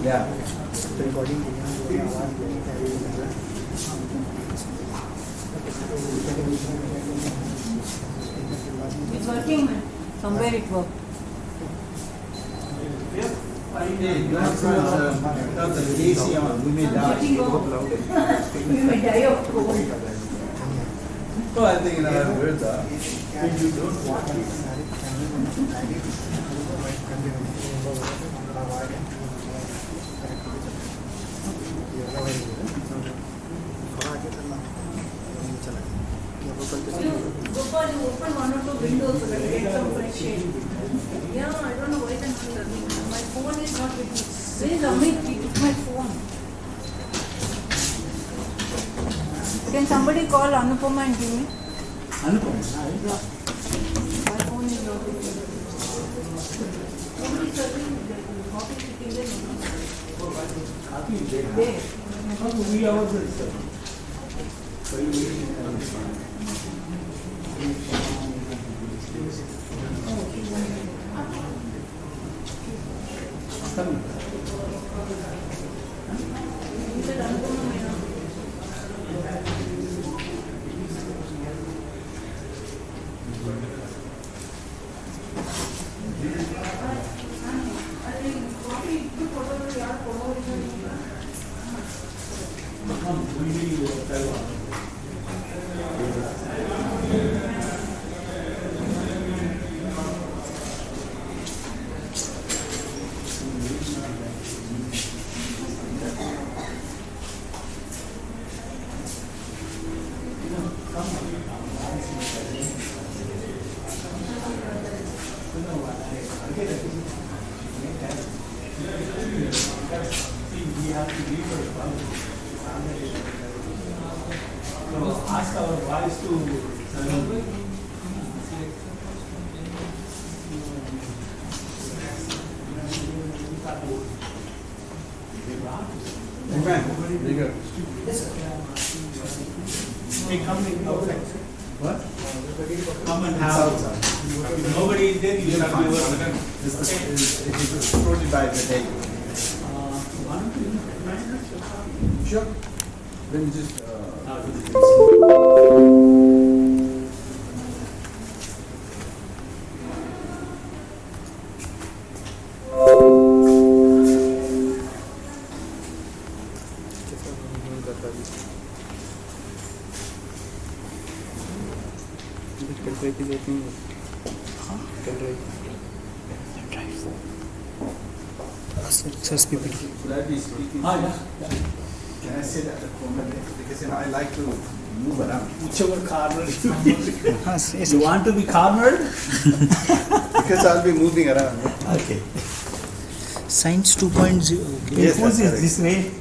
Yeah. Recording. It's working, man. Somewhere it worked. Hey, you have to turn the AC on. We may die. You may die of cold. Oh, I think I've heard that. If you don't want it. Gopal, you open one or two windows so that you get some fresh air. Yeah, I don't know why they're not turning. My phone is not with me. Where is Amit? He took my phone. Can somebody call Anupama and give me? Anupama? My phone is not with me. Nobody is serving the coffee sitting there. Coffee is there. There. We ourselves serve. So you waiting? Come. Ask our wives to Very good. Hey, come in outside. What? Come and have. If nobody is there, you shall be over. This is supported by the day. Sure. Let me just. Sir, PPT. Should I be speaking? Yeah. Can I sit at the corner there? Because I like to move around. Whichever corner you want to be cornered? Because I'll be moving around. Okay. Science 2.0. Okay. Yes, whose is this way?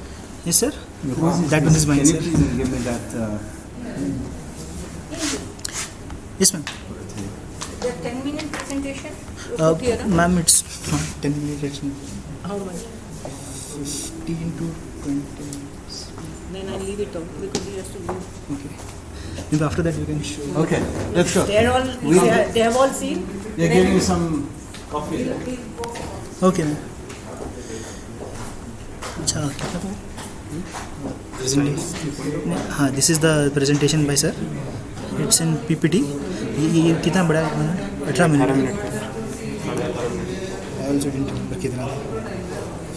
Yes, sir. That one is mine, Can you sir. please give me that? Yes, ma'am. The 10-minute presentation? You put here, Ma'am, it's 10 minutes. How much? 15 to 20 minutes. Then I'll leave it out because he has to leave. Okay. Maybe after that you can show. Okay, let's go. They have all seen. They're giving you some coffee. Okay, ma'am. अच्छा कितना presentation? हाँ, this is the presentation by sir. It's in PPT. ये कितना बड़ा है? 18 minute. I also didn't remember कितना था.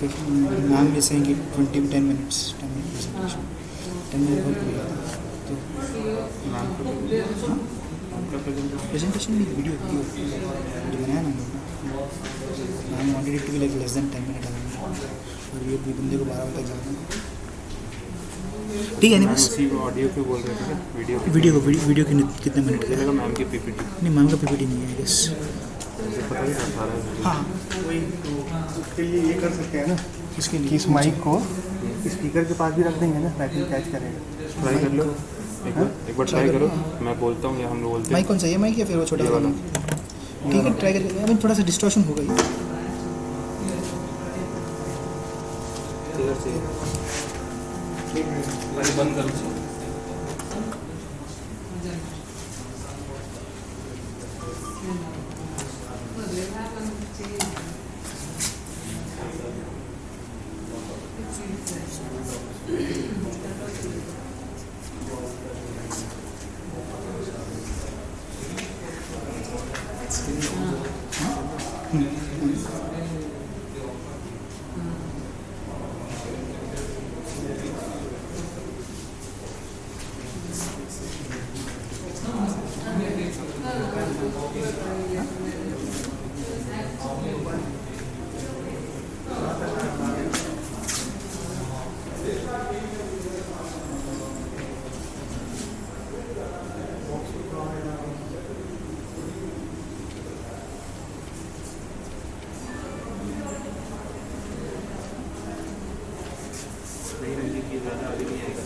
Ma'am is saying 10 minutes. 10 minute presentation. 10 minute बहुत हो गया. तो presentation में video बनाया ना. Ma'am wanted it to be like less than 10 minutes. और ये बंदे को 12 बजे तक जाना. ठीक है नहीं बस ऑडियो क्यों बोल रहे थे वीडियो कितने मिनट का मैम की पीपीटी नहीं मैम का पीपीटी नहीं है गेस पता ही था सारा हाँ वही तो उसके लिए ये कर सकते हैं ना इसके लिए कि इस माइक को स्पीकर के पास भी रख देंगे ना ताकि कैच करेगा ट्राई कर लो एक बार ट्राई करो मैं बोलता हूँ या हम लोग बोलते हैं माइक कौन सा ये माइक या फिर वो छोटा वाला ठीक है ट्राई करके अभी थोड़ा सा डिस्टॉर्शन होगा ये बंद करो नहीं रंजीत की ज़्यादा आगे नहीं आएगा।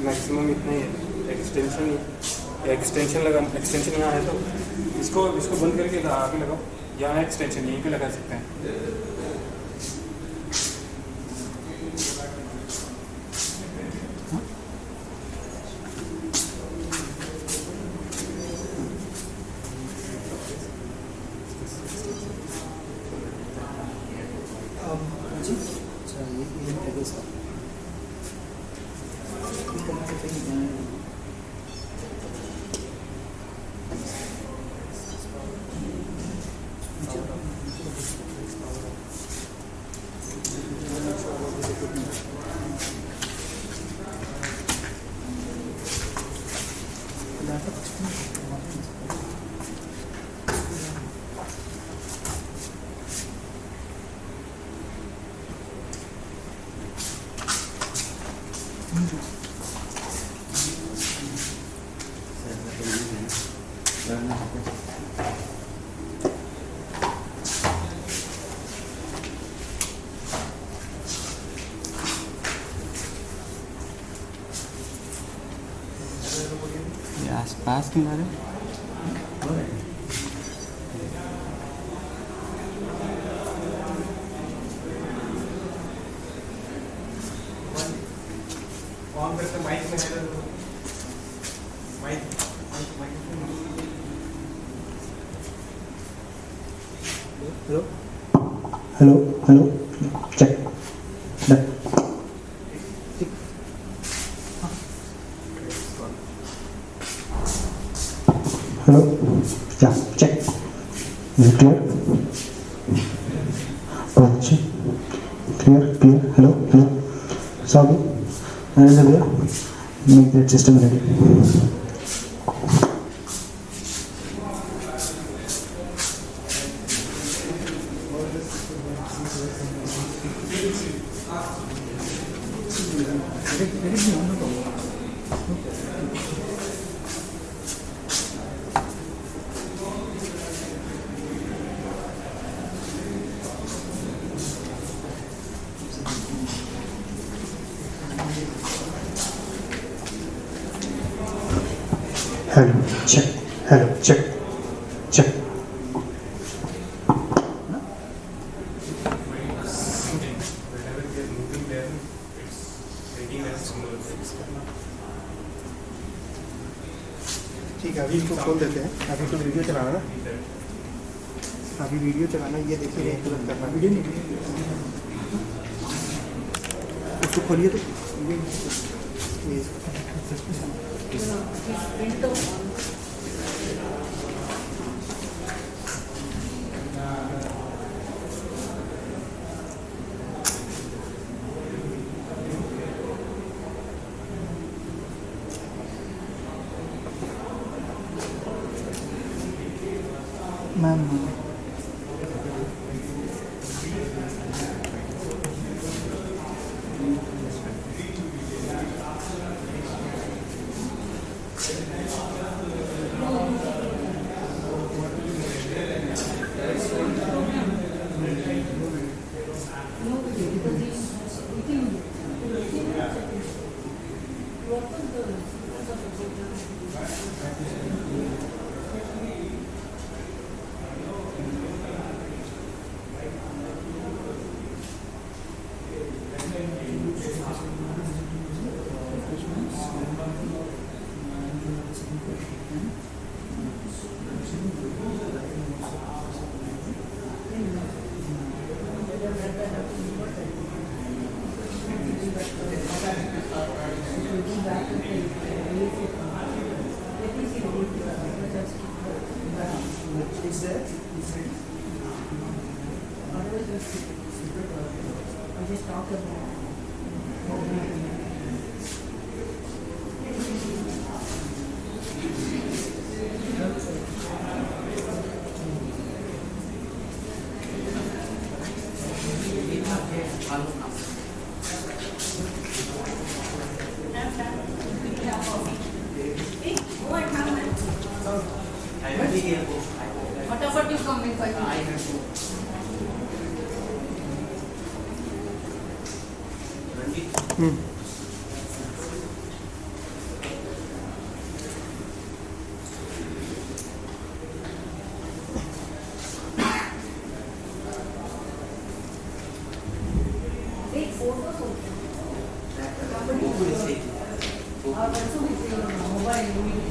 मैक्सिमम इतना ही है, एक्सटेंशन लगा, एक्सटेंशन यहाँ है तो इसको बंद करके आगे लगाओ, यहाँ एक्सटेंशन यहीं पे लगा सकते हैं। पास किनारे ऑन करके माइक में है mic hello hello hello check hello yeah check is it clear okay clear hello sorry manager there make that system ready hello check ठीक है, अभी इसको खोल देते हैं। अभी तो वीडियो चलाना ना, अभी वीडियो चलाना, ये देखिए तुरंत करना वीडियो नहीं, उसको खोलिए तो ma'am it's there. It's ready. Otherwise, I just talk about. फटाफट you come in 5 minutes. Take photos also. Also with your mobile immediately.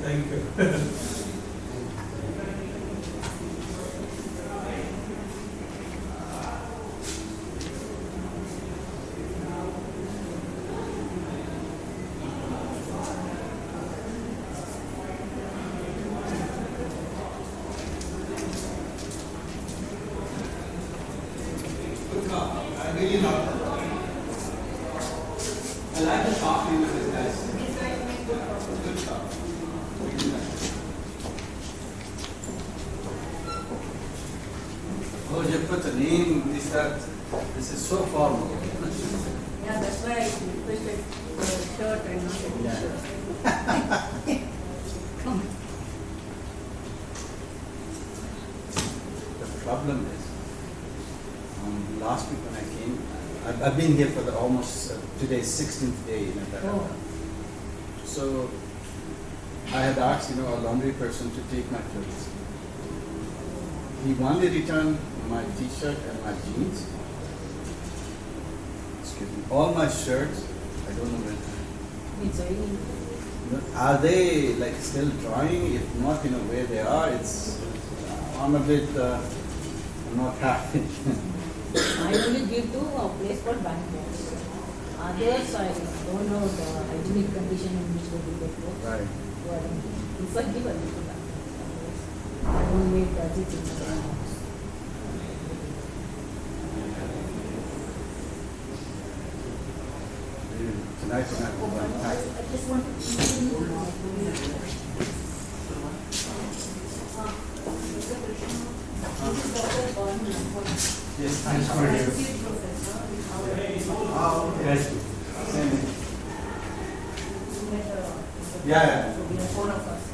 Thank you. I like the coffee with this guys. Good stuff. Oh, you put the name, this is so formal. Yeah, that's why I requested a shirt and not a t-shirt. Come. The problem is, last week when I came, I've been here for almost today's 16th day in Atlanta. Oh. So I had asked, a laundry person to take my clothes. He only returned my t-shirt and my jeans. Excuse me. All my shirts, I don't know when. It's raining. Are they like still drying? If not, where they are, it's I'm a bit I'm not happy. I only give to a place called Bangalore. Others, I don't know the hygienic condition in which they do that work. Right. So I don't give. If I give, I give to Bangalore. I don't make it in my house. Tonight, I just want to check in. yes, thanks for you. Yes. Yeah. So we are 4 of us.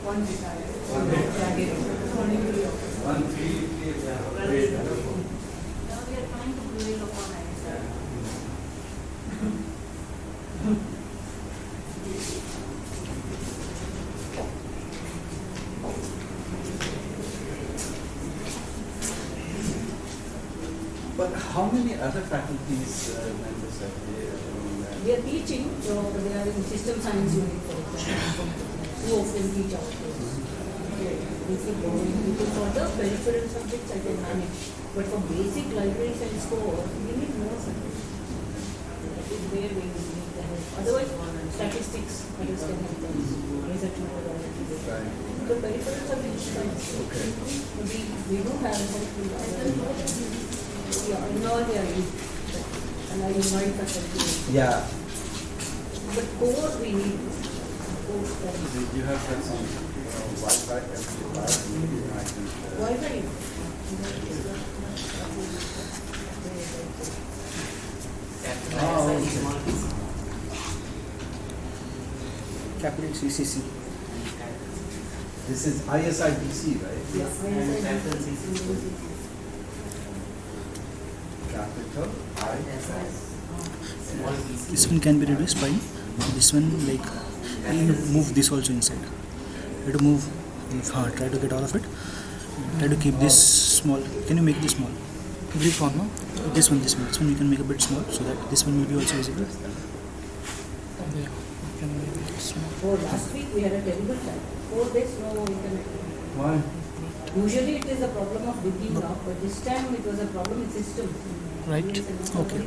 One retired. One retired. One, three, Now we are trying to prevail upon ISI. But how many other faculties members are there? We are teaching, so they are in system science unit for example. 2 of them teach outdoors. If you go into for the peripheral subjects, I can manage. But for basic library science core, we need more subjects. That is where we need the help. Otherwise, statistics, others can help us. Research methodology. Right. The peripheral subjects science. Okay. We do have help with other. Yeah, in all they are used. And I invite faculty. Yeah. But core we need. Core study. Did you have some Wi-Fi amplifier? Maybe I can. Wi-Fi. capital CCC. This is ISI DC, right? Yes, Capital I. This one can be reduced by this one, like we'll move this also inside. Try to move, try to get all of it. Try to keep this small. Can you make this small? Very small, no? This one you can make a bit small so that this one will be also visible. Yeah, you can make it small. Oh, last week we had a terrible time. 4 days no internet. Why? Usually it is a problem of digging up, but this time it was a problem with system. Right. Okay. Okay.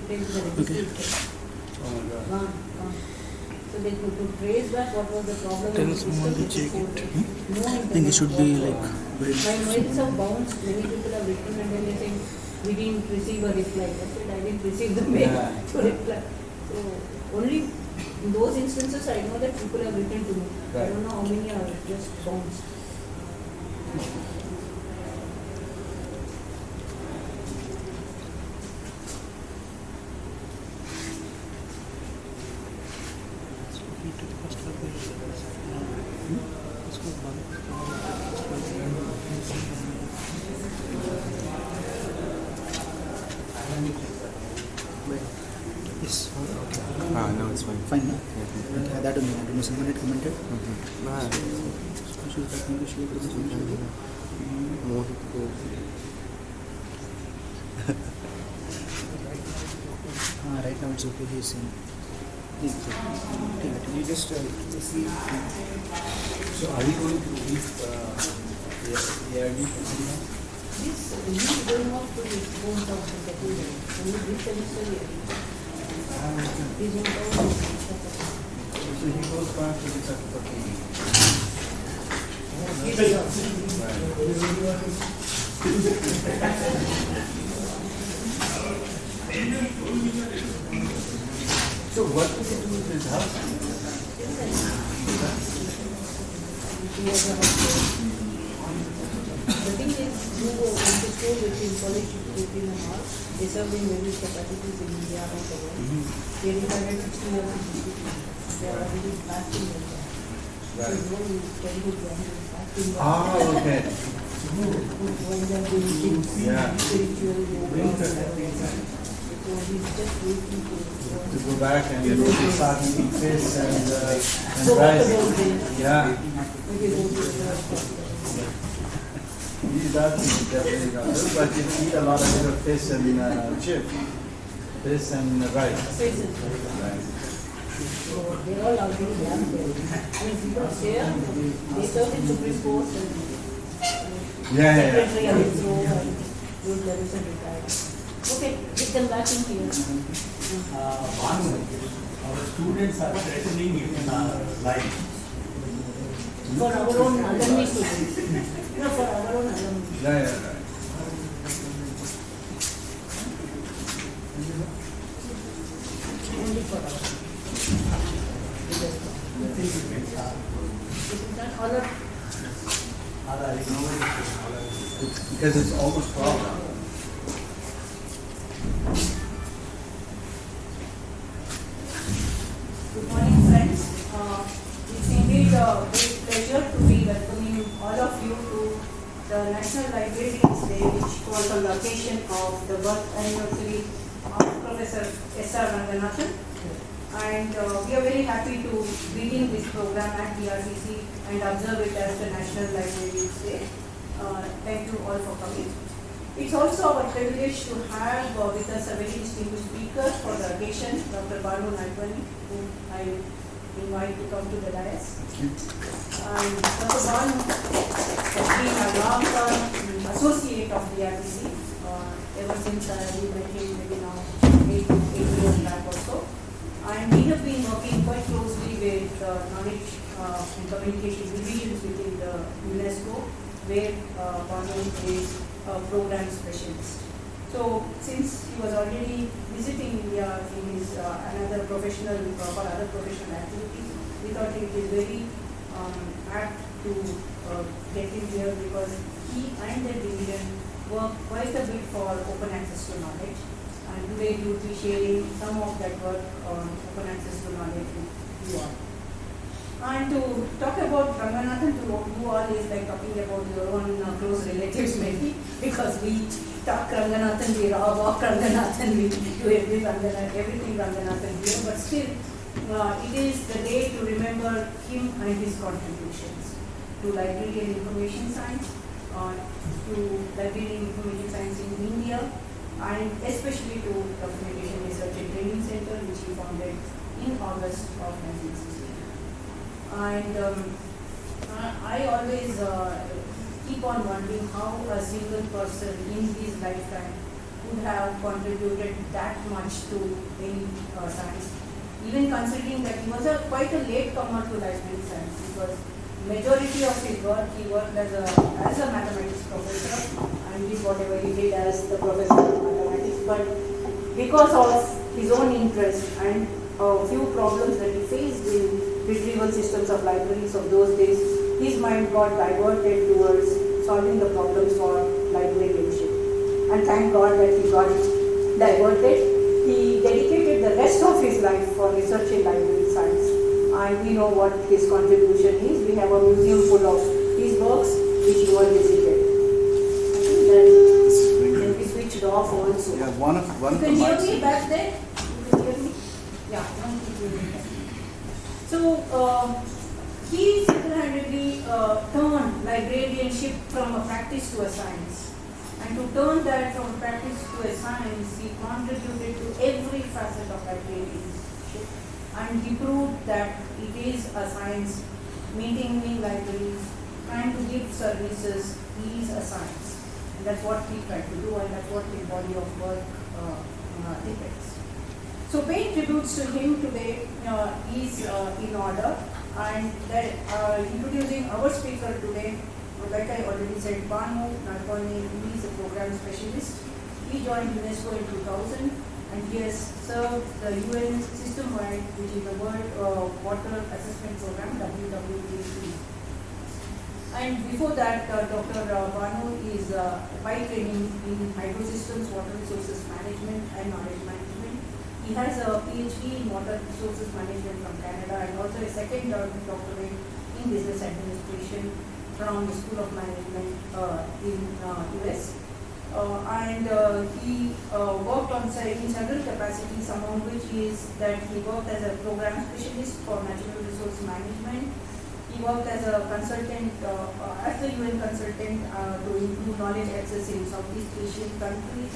Oh my God. So they could to trace back what was the problem Tell with the someone system. to check it. No I think it should be like very. My mails have bounced. Many people have written and then they say we didn't receive a reply. That's it. I didn't receive the mail to reply. So only in those instances I know that people have written to me. I Right. don't know how many are just bounced. Yes. Okay. No, it's fine. Fine. No? Okay, that only. I don't know. Someone had commented. Nah, more Right now it's okay. He's in. You just see. So are you going to leave ARD? This is going off to the phones of the secondary. Only this semester we are. He's not all. So he goes back to the secretary. So what does he do with his house? The thing is, you go into school with him, college with him and all, they serve in various capacities in India and the world. They retired 16 years in institute. They are already back in India. So Right. no very good one is back in India. Ah, okay. When they are doing things, Yeah. spiritual yoga, so he's just waiting To go back and start eating fish and So what rice. about them? Yeah. Maybe go to the He does definitely not do, but you eat a lot of little fish and chip. Fish and rice. faces. Right. So they're all already done there. I mean, people here, they serve in Supreme Court and Yeah. secretary of his role and those levels and retired. Okay, get them back in here. Our students are threatening you in our life. For our own alumni students. No, for our own alumni. Yeah. Only for us. Isn't that honor? Because it's almost problem. Good morning, friends. It's indeed a great pleasure to be welcoming all of you to the National Librarians Day, which was on the occasion of the birth anniversary of Professor S.R. Ranganathan. And we are very happy to begin this program at DRTC and observe it as the National Librarians Day. Thank you all for coming. It's also our privilege to have with us a very distinguished speaker for the occasion, Dr. Bangalore, whom I invite to come to the dais. And Dr. Banu has been a long-term associate of the RTC ever since we met him maybe now 8 years back or so. And we have been working quite closely with knowledge and communication divisions within the UNESCO, where Banu is a program specialist. So since he was already visiting India in his another professional for other professional activities, we thought it is very apt to get him here because he and the division work quite a bit for open access to knowledge. And today he would be sharing some of that work on open access to knowledge with you all. And to talk about Ranganathan to you all is like talking about your own close relatives maybe, because we talk Ranganathan, we walk Ranganathan, we do everything Ranganathan here, but still it is the day to remember him and his contributions to library and information science, to library and information science in India, and especially to Documentation Research and Training Center, which he founded in August of 1960. And I always keep on wondering how a single person in his lifetime would have contributed that much to any science, even considering that he was quite a late comer to library science, because majority of his work he worked as a mathematics professor and did whatever he did as the professor of mathematics, but because of his own interest and a few problems that he faced in retrieval systems of libraries of those days, his mind got diverted towards solving the problems for librarianship. And thank God that he got diverted. He dedicated the rest of his life for research in library science. And we know what his contribution is. We have a museum full of his works, which you all visited. I think that can be switched off also. Yeah, one of You the can hear mics. me back there? You can hear me? Yeah, one keep hearing me. So, he single-handedly turned librarianship from a practice to a science. And to turn that from practice to a science, he contributed to every facet of librarianship. And he proved that it is a science. Maintaining libraries, trying to give services is a science. And that's what he tried to do, and that's what his body of work depicts. So paying tributes to him today is in order, and that, introducing our speaker today, like I already said, Banu Narpani, he is a program specialist. He joined UNESCO in 2000, and he has served the UN system-wide, which is the World Water Assessment Program, WWTC. And before that, Dr. Banu is by training in hydrosystems, water resources management, and knowledge management. He has a PhD in water resources management from Canada, and also a second doctorate in business administration from the School of Management in US. And he worked on in several capacities, among which is that he worked as a program specialist for natural resource management. He worked as a consultant, as the UN consultant to improve knowledge access in Southeast Asian countries.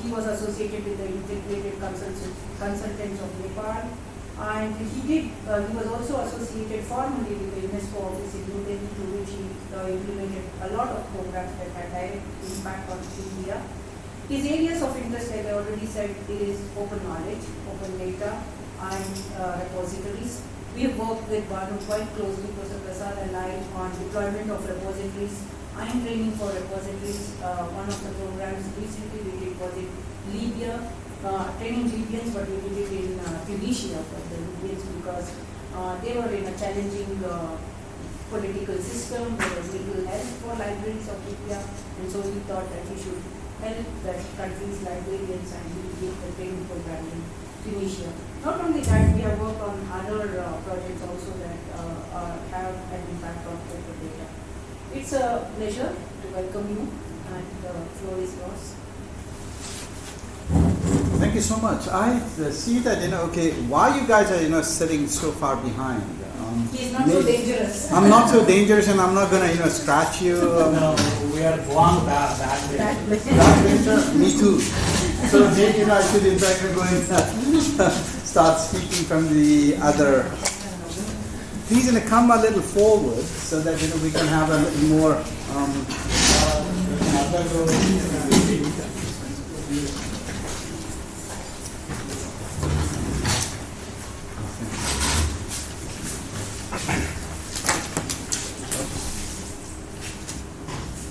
He was associated with the Integrated Consultants of Nepal, and he was also associated formally with the UNESCO office in New Delhi, to which he implemented a lot of programs that had direct impact on India. His areas of interest, like I already said, is open knowledge, open data, and repositories. We have worked with Banu quite closely, Professor Prasad and I, on deployment of repositories. I am training for repositories. One of the programs recently we did was in Libya, training Libyans, but we did it in Tunisia for the Libyans, because they were in a challenging political system. There was little help for libraries of Libya, and so we thought that we should help that country's librarians, and we did the training program in Tunisia. Not only that, we have worked on other projects also that have an impact on open data. It's a pleasure to welcome you, and the floor is yours. Thank you so much. I see that, okay, why you guys are, sitting so far behind? He is not so dangerous. I'm not so dangerous, and I'm not going to, scratch you. No, we are born that way. That winter, me too. So maybe, I should in fact go and start speaking from the other. Please come a little forward so that we can have a little more.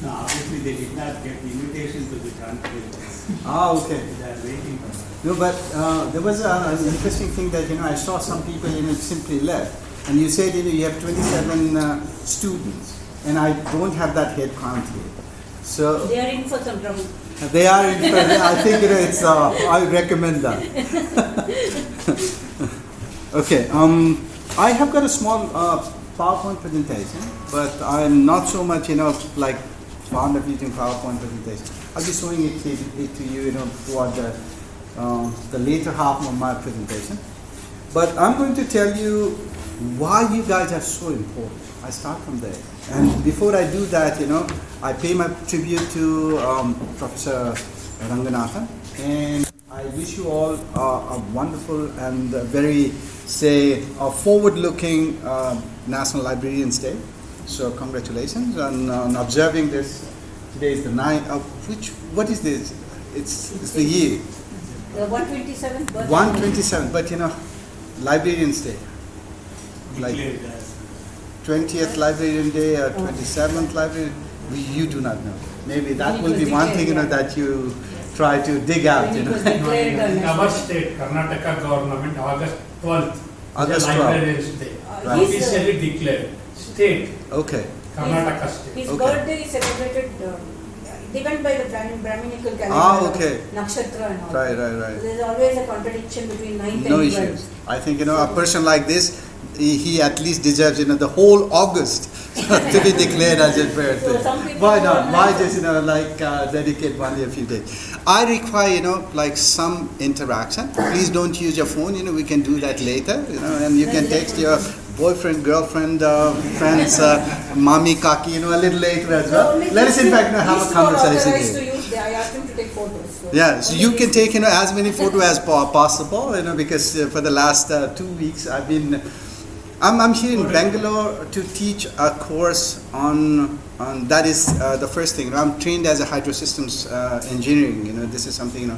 No, obviously they did not get the invitation to the conference. Okay. They are waiting for that. No, but there was an interesting thing that I saw some people simply left, and you said you have 27 students, and I don't have that head count here. So They are in for some trouble. they are. I think it's. I recommend that. Okay. I have got a small PowerPoint presentation, but I'm not so much, like fond of using PowerPoint presentation. I'll be showing it to you, throughout the later half of my presentation. But I'm going to tell you why you guys are so important. I start from there. And before I do that, I pay my tribute to Professor Ranganathan, and I wish you all a wonderful and very, forward-looking National Librarians Day. So congratulations on observing this. Today is the 9th. What is this? It's the year. The 127th birthday. 127th, but Librarians Day. Like Declared as 20th Librarian Day or 27th Librarian. You do not know. Maybe that will be one thing that you try to dig out. When it was declared a in our national- state, Karnataka government, August 12th, August is a 12th. Librarians Day. Right. He's, Officially declared. State, Okay. Karnataka state. His Okay. birthday is celebrated, they went by the Brahminical calendar. Okay. Nakshatra and all. Right. There's always a contradiction between 9th No and 12th. issues. I think a person like this, he at least deserves the whole August to be declared as a birthday. So some people Why not? don't Why like just dedicate only a few days? I require like some interaction. Please don't use your phone. We can do that later. And you can text your boyfriend, girlfriend, friends, mommy, kaki. A little later as well. Let us in fact have a conversation here. I asked him to take photos. So Yeah, so you can take as many photos as possible, because for the last 2 weeks I'm here in Bangalore to teach a course on that is the first thing. I'm trained as a hydrosystems engineering. This is something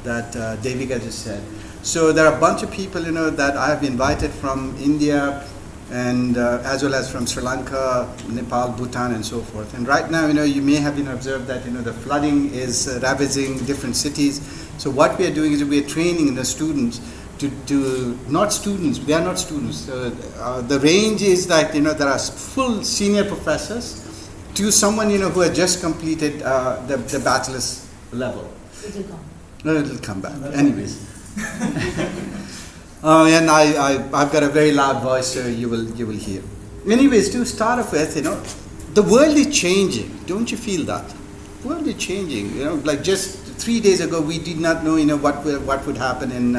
that Devika just said. So there are a bunch of people that I have invited from India and as well as from Sri Lanka, Nepal, Bhutan, and so forth. And right now, you may have observed that the flooding is ravaging different cities. So what we are doing is we are training the students to not students. They are not students. The range is that there are full senior professors to someone who has just completed the bachelor's level. it will come. No, it'll come back. Anyways. And I've got a very loud voice, so you will hear. Anyways, to start off with, the world is changing. Don't you feel that? The world is changing. Like just 3 days ago, we did not know, what would happen in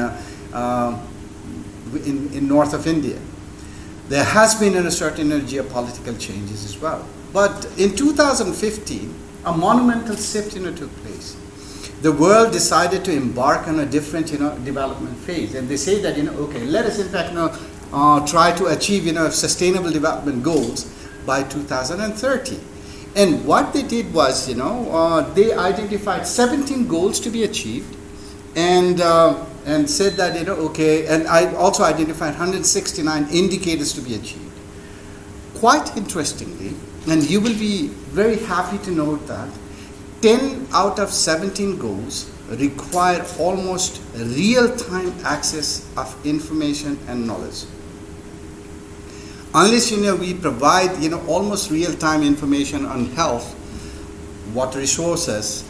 north of India. There has been a certain geopolitical changes as well. But in 2015, a monumental shift, took place. The world decided to embark on a different, development phase, and they say that, okay, let us in fact, try to achieve, sustainable development goals by 2030. And what they did was, they identified 17 goals to be achieved, and said that, okay, and I also identified 169 indicators to be achieved. Quite interestingly, and you will be very happy to note that 10 out of 17 goals require almost real-time access of information and knowledge. Unless we provide almost real-time information on health, water resources,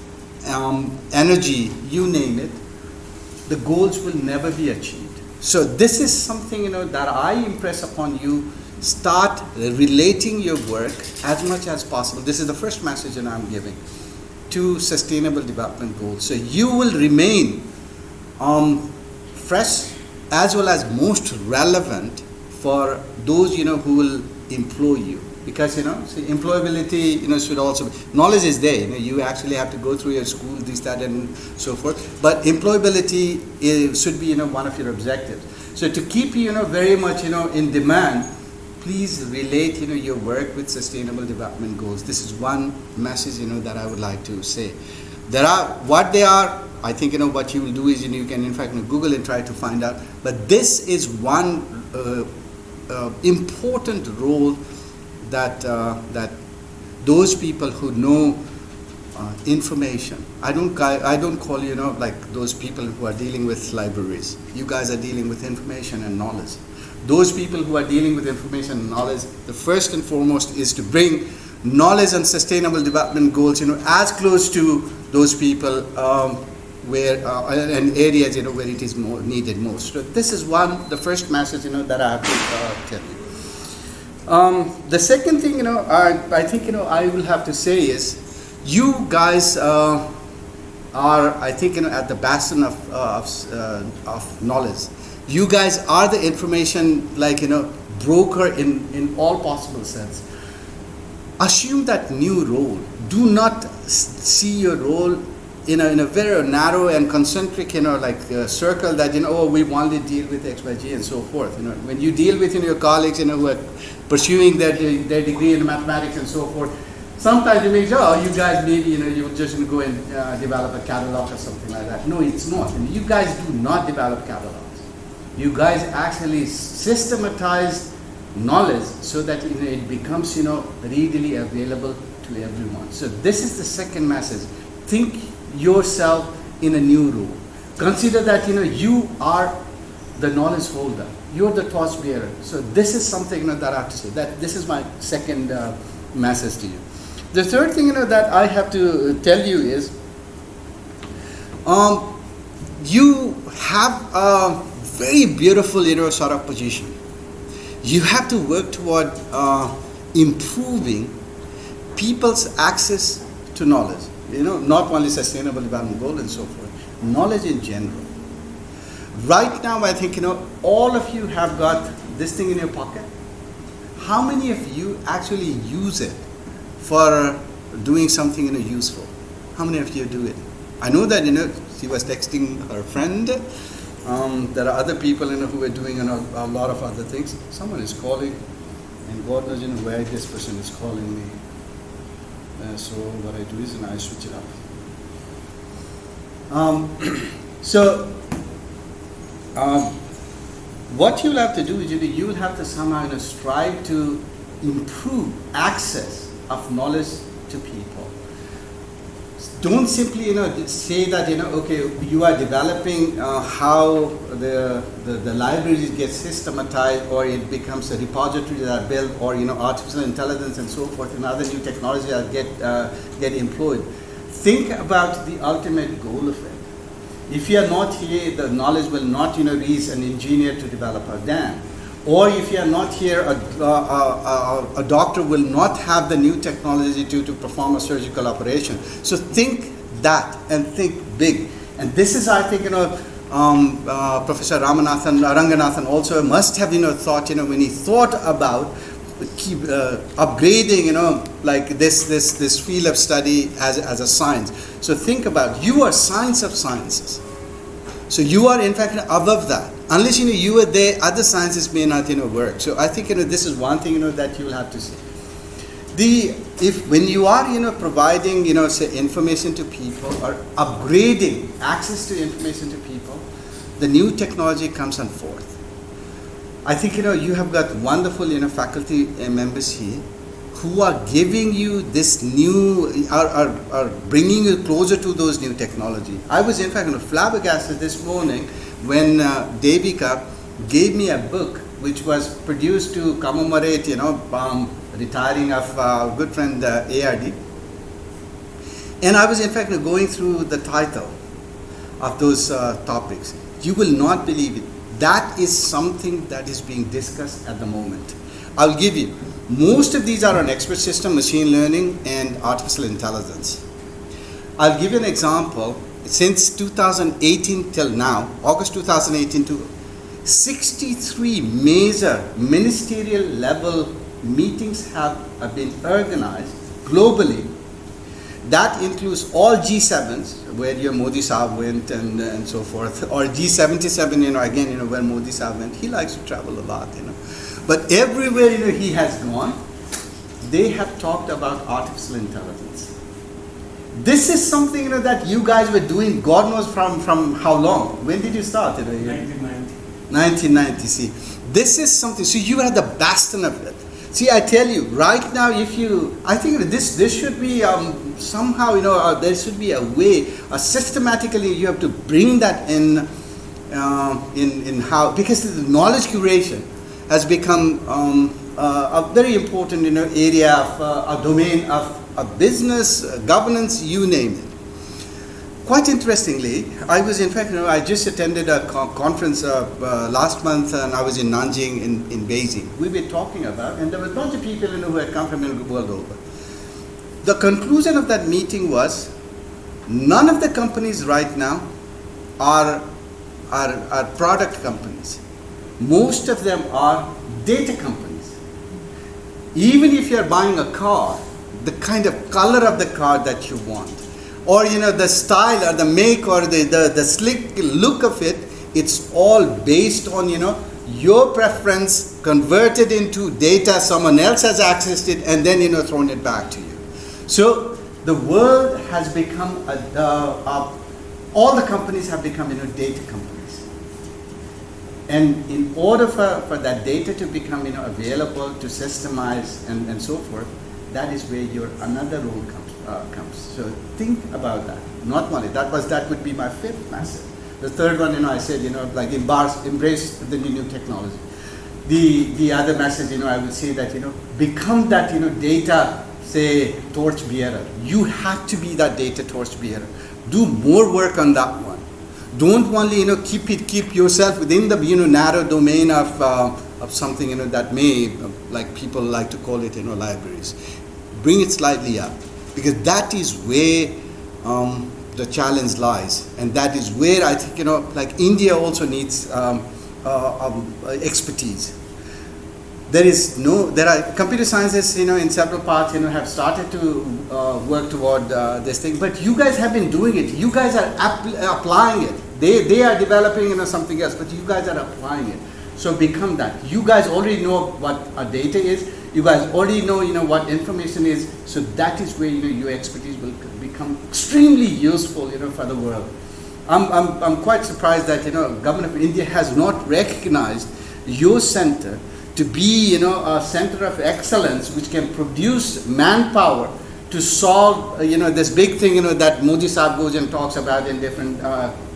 energy, you name it, the goals will never be achieved. So this is something that I impress upon you. Start relating your work as much as possible. This is the first message that I'm giving to sustainable development goals. So you will remain fresh as well as most relevant for those who will employ you. Because employability should also be, knowledge is there. You actually have to go through your school, this, that, and so forth. But employability should be one of your objectives. So to keep you very much in demand, please relate your work with sustainable development goals. This is one message that I would like to say. What they are, I think what you will do is you can in fact Google and try to find out. But this is one important role that those people who know information. I don't call like those people who are dealing with libraries. You guys are dealing with information and knowledge. Those people who are dealing with information and knowledge, the first and foremost is to bring knowledge and sustainable development goals, as close to those people where and areas where it is more needed most. So this is the first message that I have to tell you. The second thing I think I will have to say is, you guys are, I think at the bastion of knowledge. You guys are the information broker in all possible sense. Assume that new role. Do not see your role in a very narrow and concentric circle that we only deal with XYZ and so forth. When you deal with your colleagues who are pursuing their degree in mathematics and so forth, sometimes you may say, oh, you guys maybe you're just going to go and develop a catalog or something like that. No, it's not. You guys do not develop catalogs. You guys actually systematize knowledge so that it becomes readily available to everyone. So this is the second message. Think yourself in a new role. Consider that you are the knowledge holder. You're the torch bearer. So this is something that I have to say. That this is my second message to you. The third thing that I have to tell you is, you have a very beautiful sort of position. You have to work toward improving people's access to knowledge. Not only sustainable development goal and so forth, knowledge in general. Right now, I think all of you have got this thing in your pocket. How many of you actually use it for doing something useful? How many of you do it? I know that she was texting her friend. There are other people who are doing a lot of other things. Someone is calling, and God knows why this person is calling me. So what I do is I switch it up. What you'll have to do is you will have to somehow strive to improve access of knowledge to people. Don't simply say that okay, you are developing how the libraries get systematized, or it becomes a repository that are built, or artificial intelligence and so forth and other new technology that get employed. Think about the ultimate goal of it. If you are not here, the knowledge will not reach an engineer to develop a dam. Or if you are not here, a doctor will not have the new technology to perform a surgical operation. So think that and think big. And this is, I think, Professor Ranganathan also must have thought, when he thought about upgrading, like this field of study as a science. So think about, you are science of sciences. So you are in fact above that. Unless you are there, other sciences may not work. So I think this is one thing that you will have to see. When you are providing say information to people, or upgrading access to information to people, the new technology comes on forth. I think you have got wonderful faculty members here who are giving you this new, are bringing you closer to those new technology. I was in fact flabbergasted this morning when Devika gave me a book which was produced to commemorate retiring of our good friend ARD. And I was in fact going through the title of those topics. You will not believe it. That is something that is being discussed at the moment. I'll give you. Most of these are on expert system, machine learning, and artificial intelligence. I'll give you an example. Since 2018 till now, August 2018 to 63 major ministerial level meetings have been organized globally. That includes all G7s, where your Modi Saab went and so forth, or G77, again, where Modi Saab went. He likes to travel a lot, But everywhere, he has gone, they have talked about artificial intelligence. This is something, that you guys were doing, God knows from how long. When did you start? 1990. 1990, see. This is something, so you are the bastion of it. See, I tell you, right now, I think this should be somehow, there should be a way, systematically you have to bring that in how, because the knowledge curation has become a very important, area of a domain of business, governance, you name it. quite interestingly, I was in fact, I just attended a conference last month, and I was in Nanjing in Beijing. We were talking about, and there were a bunch of people who had come from the world over. The conclusion of that meeting was, none of the companies right now are product companies. Most of them are data companies. Even if you're buying a car, the kind of color of the car that you want, or the style or the make or the slick look of it, it's all based on your preference converted into data. Someone else has accessed it and then thrown it back to you. So the world has become all the companies have become data companies, and in order for that data to become available to systemize and so forth, that is where your another role comes. So think about that. Not only that would be my fifth message. The third one, I said, like embrace the new technology. The other message, I would say that become that data, say, torch bearer. You have to be that data torch bearer. Do more work on that one. Don't only keep yourself within the narrow domain of something that may, like people like to call it libraries. Bring it slightly up, because that is where the challenge lies, and that is where I think like India also needs expertise. There are computer sciences in several parts have started to work toward this thing, but you guys have been doing it. You guys are applying it. They are developing something else, but you guys are applying it. So become that. You guys already know what a data is. You guys already know what information is. So that is where your expertise will become extremely useful for the world. I'm quite surprised that government of India has not recognized your center to be a center of excellence which can produce manpower to solve this big thing that Modi Saab goes and talks about in different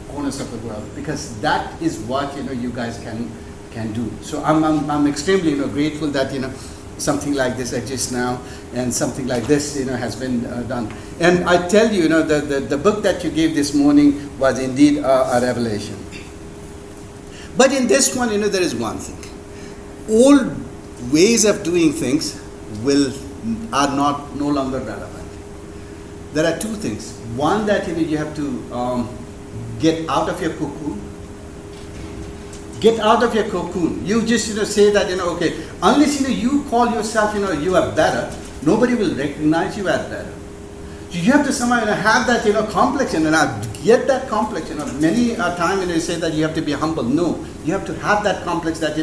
corners of the world, because that is what you guys can do. So I'm extremely grateful that something like this exists now, and something like this has been done. And I tell you, the book that you gave this morning was indeed a revelation. But in this one, there is one thing. Old ways of doing things are no longer relevant. There are two things. One, that you have to get out of your cocoon. Get out of your cocoon. You just say that okay, unless you call yourself you are better, nobody will recognize you as better. So you have to somehow have that complex, and get that complex. Many times you say that you have to be humble. No, you have to have that complex that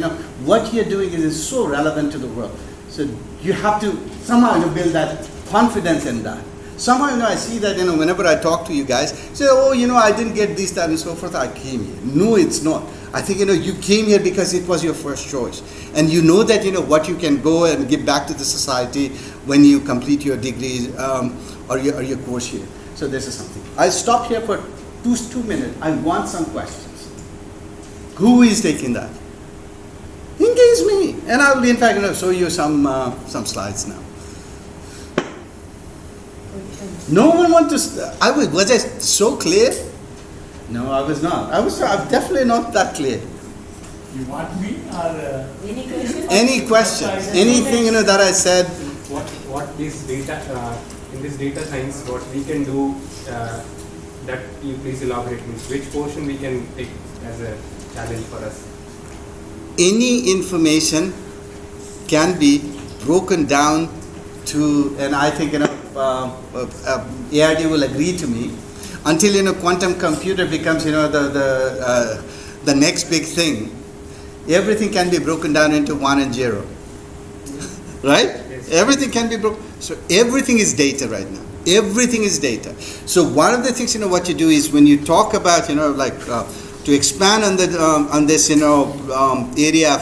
what you're doing is so relevant to the world. So you have to somehow build that confidence in that. Somehow I see that whenever I talk to you guys, say, oh I didn't get this, that, and so forth. I came here. No, it's not. I think you came here because it was your first choice, and that what you can go and give back to the society when you complete your degrees or your course here. So this is something. I'll stop here for 2 minutes. I want some questions. Who is taking that? Engage me, and I will in fact show you some slides now. No one wants to. Was I so clear? No, I was not. I'm definitely not that clear. You want me or? Any questions? Any questions? Anything that I said? What this data in this data science, what we can do that you please elaborate, which portion we can take as a challenge for us? Any information can be broken down to, and I think ARD will agree to me, until quantum computer becomes the next big thing. Everything can be broken down into 1 and 0, right? Yes. Everything can be broken. So everything is data right now. Everything is data. So one of the things what you do is, when you talk about to expand on this area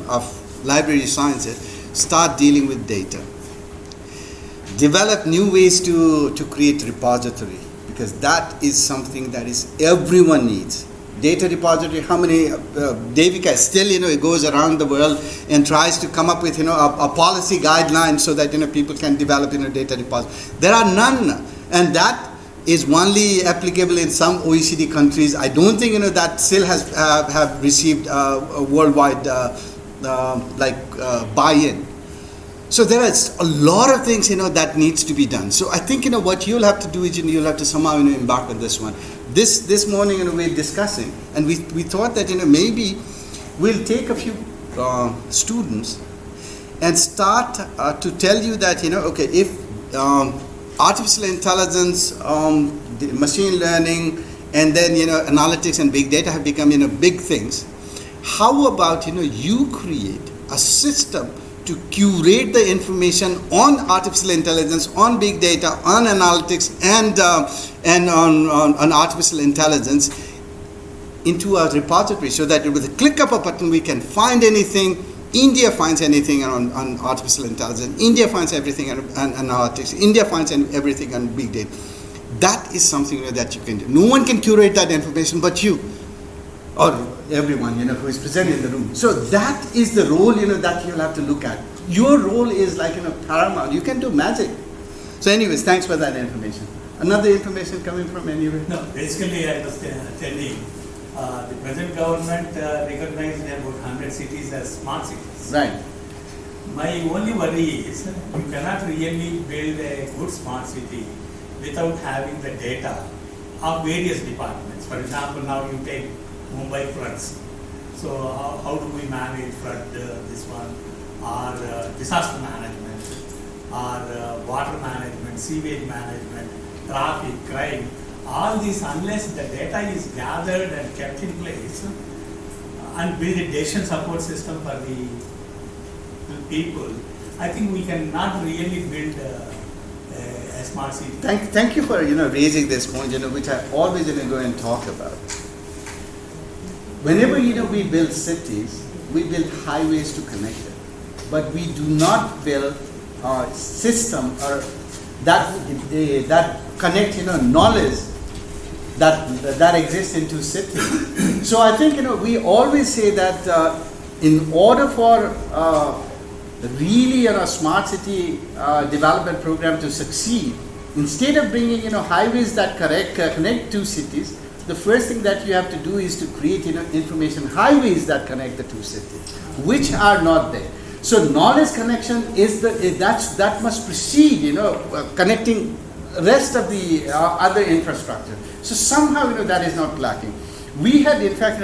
of library sciences, start dealing with data. Develop new ways to create repository, because that is something that is everyone needs. Data repository. How many Devika still goes around the world and tries to come up with a policy guideline so that people can develop data repository. There are none, and that is only applicable in some OECD countries. I don't think that still has have received a worldwide buy-in. So there is a lot of things that needs to be done. So I think what you'll have to do is you'll have to somehow embark on this one. This morning we're discussing, and we thought that maybe we'll take a few students and start to tell you that okay, if artificial intelligence, machine learning, and then analytics and big data have become big things. How about you create a system to curate the information on artificial intelligence, on big data, on analytics, and on artificial intelligence into a repository, so that with a click of a button we can find anything. India finds anything on artificial intelligence. India finds everything on analytics. India finds everything on big data. That is something that you can do. No one can curate that information but you, or everyone who is present in the room. So that is the role that you'll have to look at. Your role is like paramount. You can do magic. So anyways, thanks for that information. Another information coming from anywhere? No, basically I was telling the present government recognized about 100 cities as smart cities. Right. My only worry is you cannot really build a good smart city without having the data of various departments. For example, now you take Mumbai floods. So how do we manage flood this one, or disaster management, or water management, sewage management, traffic, crime. All these, unless the data is gathered and kept in place and build a decision support system for the people, I think we cannot really build a smart city. Thank you for raising this point, which I always go and talk about. Whenever we build cities, we build highways to connect it, but we do not build a system or that connect knowledge that exists into cities. So I think we always say that in order for really a smart city development program to succeed, instead of bringing highways that connect two cities, the first thing that you have to do is to create information highways that connect the two cities, which are not there. So knowledge connection is that must precede connecting rest of the other infrastructure. So somehow that is not lacking. We had in fact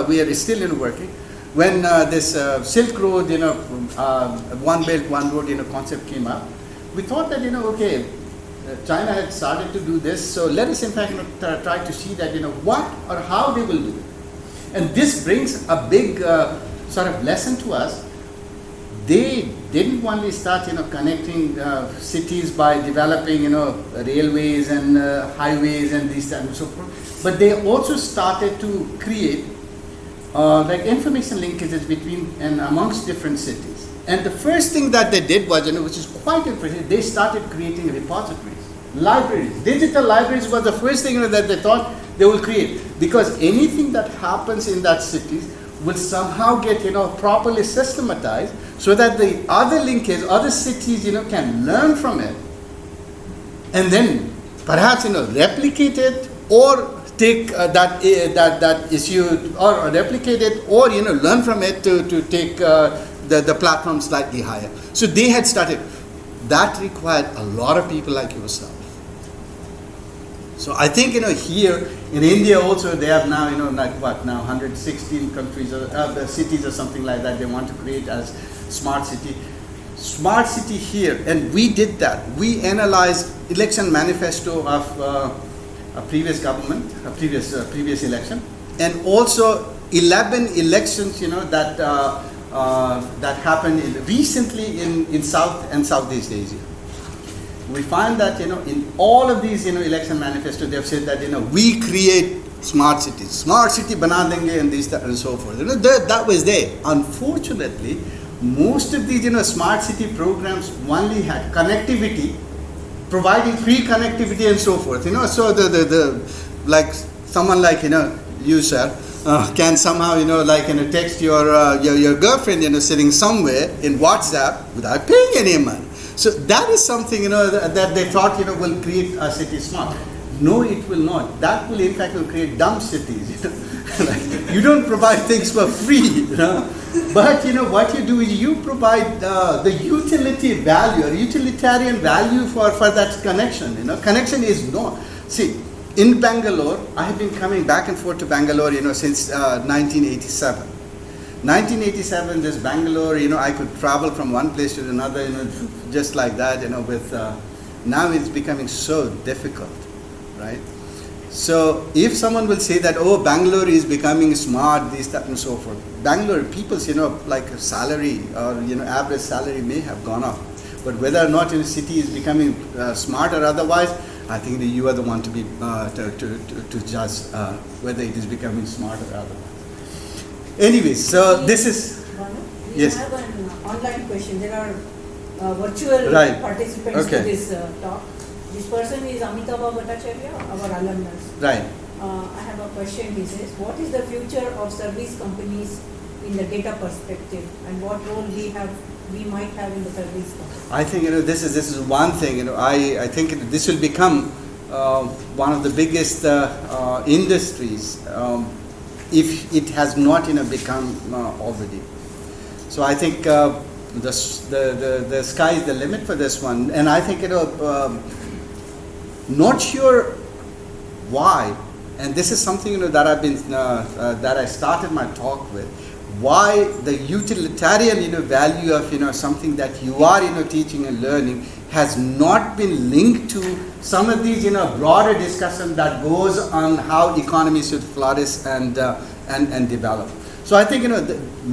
we are still working when this Silk Road one belt one road concept came up. We thought that okay, China had started to do this, so let us in fact try to see that what or how they will do it. And this brings a big sort of lesson to us. They didn't only start connecting cities by developing railways and highways and these and so forth, but they also started to create information linkages between and amongst different cities. And the first thing that they did was, which is quite impressive, they started creating repositories, libraries. Digital libraries was the first thing that they thought they will create, because anything that happens in that city will somehow get properly systematized, so that the other linkage, other cities can learn from it, and then perhaps replicate it, or take that issue or replicate it, or learn from it to take the platform slightly higher. So they had started. That required a lot of people like yourself. So I think here in India also they have now 116 countries or cities or something like that they want to create as smart city. Smart city here, and we did that. We analyzed election manifesto of a previous government, a previous election, and also 11 elections that happened recently in South and Southeast Asia. We find that in all of these election manifesto they have said that we create smart cities, smart city bana denge, and this, that, and so forth. That was there. Unfortunately, most of these smart city programs only had connectivity, providing free connectivity and so forth. So the like someone like you sir can somehow text your girlfriend sitting somewhere in WhatsApp without paying any money. So that is something that they thought will create a city smart. No, it will not. That will in fact will create dumb cities. Like, you don't provide things for free, But what you do is you provide the utility value or utilitarian value for that connection. Connection is not. See, in Bangalore, I have been coming back and forth to Bangalore, since 1987. 1987, this Bangalore, I could travel from one place to another, just like that, with, now it's becoming so difficult, right? So if someone will say that, oh, Bangalore is becoming smart, this, that, and so forth. Bangalore, people's, like salary or, average salary may have gone up. But whether or not the city is becoming smart or otherwise, I think that you are the one to be, to judge whether it is becoming smart or otherwise. Anyways, so this is, We yes. have an online question. There are virtual Right. participants Okay. to this talk. This person is Amitabha Bhattacharya, our alumnus. Right. I have a question. He says, what is the future of service companies in the data perspective, and what role we might have in the service company? I think this is one thing. I think this will become one of the biggest industries if it has not become already. So I think the sky is the limit for this one, and I think not sure why. And this is something that I've been that I started my talk with. Why the utilitarian value of something that you are teaching and learning has not been linked to some of these broader discussion that goes on how economies should flourish and develop. So I think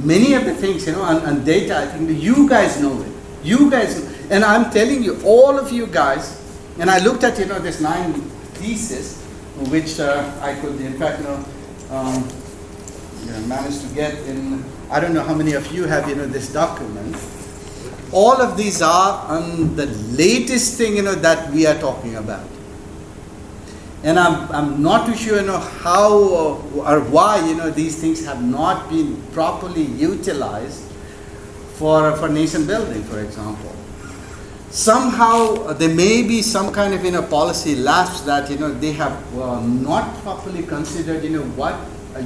many of the things on data, I think you guys know it. You guys, and I'm telling you, all of you guys. And I looked at this 9 thesis, which I could in fact managed to get in. I don't know how many of you have this document. All of these are on the latest thing that we are talking about. And I'm not too sure how or why these things have not been properly utilized for nation building, for example. Somehow there may be some kind of policy lapse that they have not properly considered what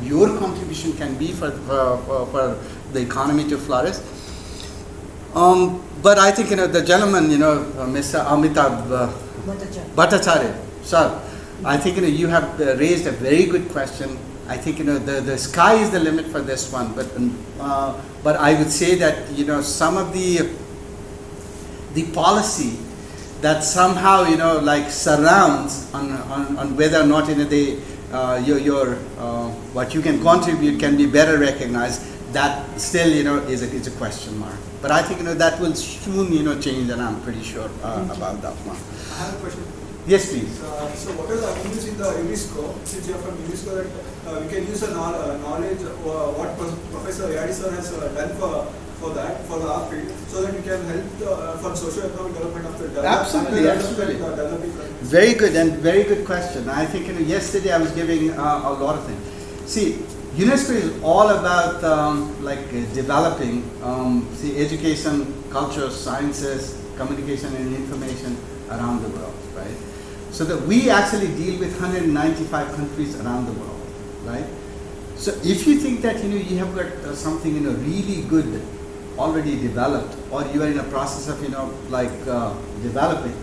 your contribution can be for the economy to flourish. But I think the gentleman Mr. Amitabh Bhattacharya, sir, I think you have raised a very good question. I think the sky is the limit for this one, but I would say that some of the policy that somehow like surrounds on whether or not they your what you can contribute can be better recognized. That still is a question mark. But I think that will soon change, and I'm pretty sure about that one. I have a question. Yes, please. So what are the avenues in the UNESCO, since you are from UNESCO, that we can use the knowledge what Professor Yadi sir has done for our field, so that we can help for socio-economic development of the Absolutely. Very good, and very good question. I think yesterday I was giving a lot of things. See, UNESCO is all about developing education, culture, sciences, communication and information around the world, right? So that we actually deal with 195 countries around the world, right? So if you think that you have got something really good already developed, or you are in a process of developing,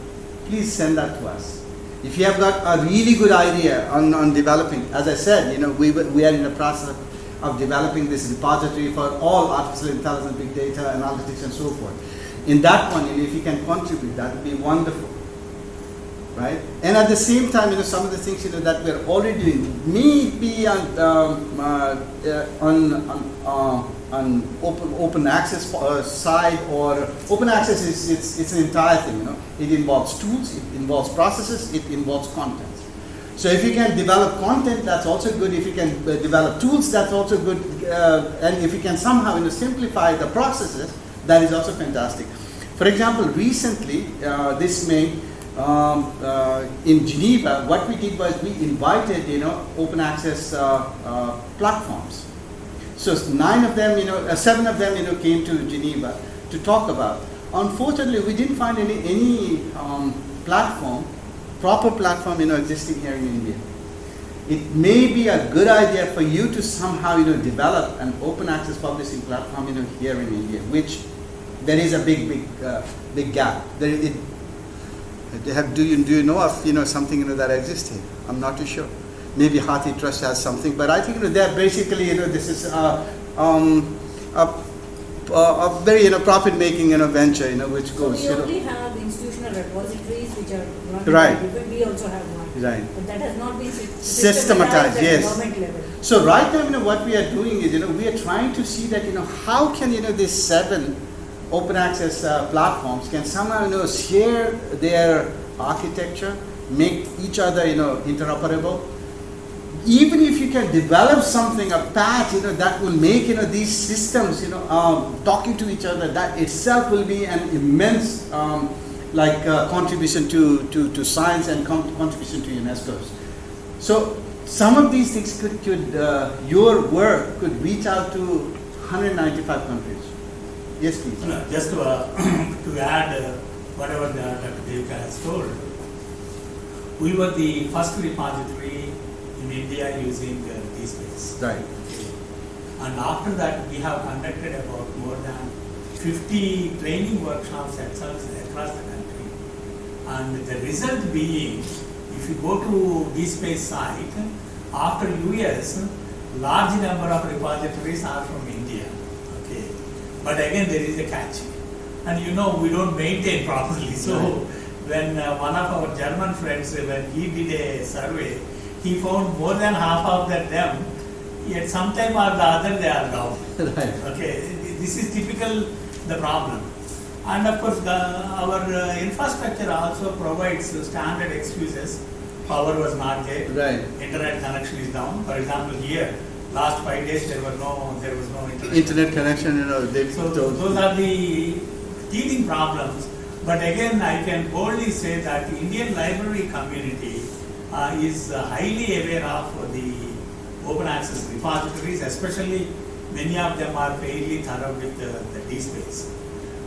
please send that to us. If you have got a really good idea on developing, as I said, we are in the process of developing this repository for all artificial intelligence, big data, analytics, and so forth. In that one, if you can contribute, that would be wonderful, right? And at the same time, some of the things that we are already doing, may be on open access side, or open access it's an entire thing. It involves tools, it involves processes, it involves content. So if you can develop content, that's also good. If you can develop tools, that's also good. And if you can somehow simplify the processes, that is also fantastic. For example, recently, this May, in Geneva, what we did was we invited open access platforms. So 7 of them came to Geneva to talk about. Unfortunately, we didn't find any platform proper platform, existing here in India. It may be a good idea for you to somehow, develop an open access publishing platform, here in India, which there is a big gap. Do you know of, something, that exists here? I'm not too sure. Maybe Hathi Trust has something, but I think, they're basically, this is a very, profit-making, venture, which goes, So we only have institutional repositories which are run Right. by different. We also have one. Right. But that has not been Systematized, at yes. government level. So right now, what we are doing is, we are trying to see that, how can, these 7 open access platforms can somehow, share their architecture, make each other, interoperable. Even if you can develop something, a path, that will make, these systems, talking to each other, that itself will be an immense, contribution to science and contribution to UNESCO's. So some of these things could your work could reach out to 195 countries. Yes, please. Just to add whatever Dr. Devika has told, we were the first repository in India using DSpace. Right. Okay. And after that, we have conducted about more than 50 training workshops across the country. And the result being, if you go to DSpace site, after US, large number of repositories are from India. Okay. But again, there is a catch. And we don't maintain properly. So when one of our German friends, when he did a survey, he found more than half of them, yet sometime or the other they are down. Right. Okay, this is typical the problem. And of course, our infrastructure also provides standard excuses. Power was not there. Right. Internet connection is down. For example, here, last 5 days there was no internet. Internet connection, So those are the teething problems. But again, I can boldly say that the Indian library community is highly aware of the open access repositories, especially many of them are fairly thorough with the DSpace.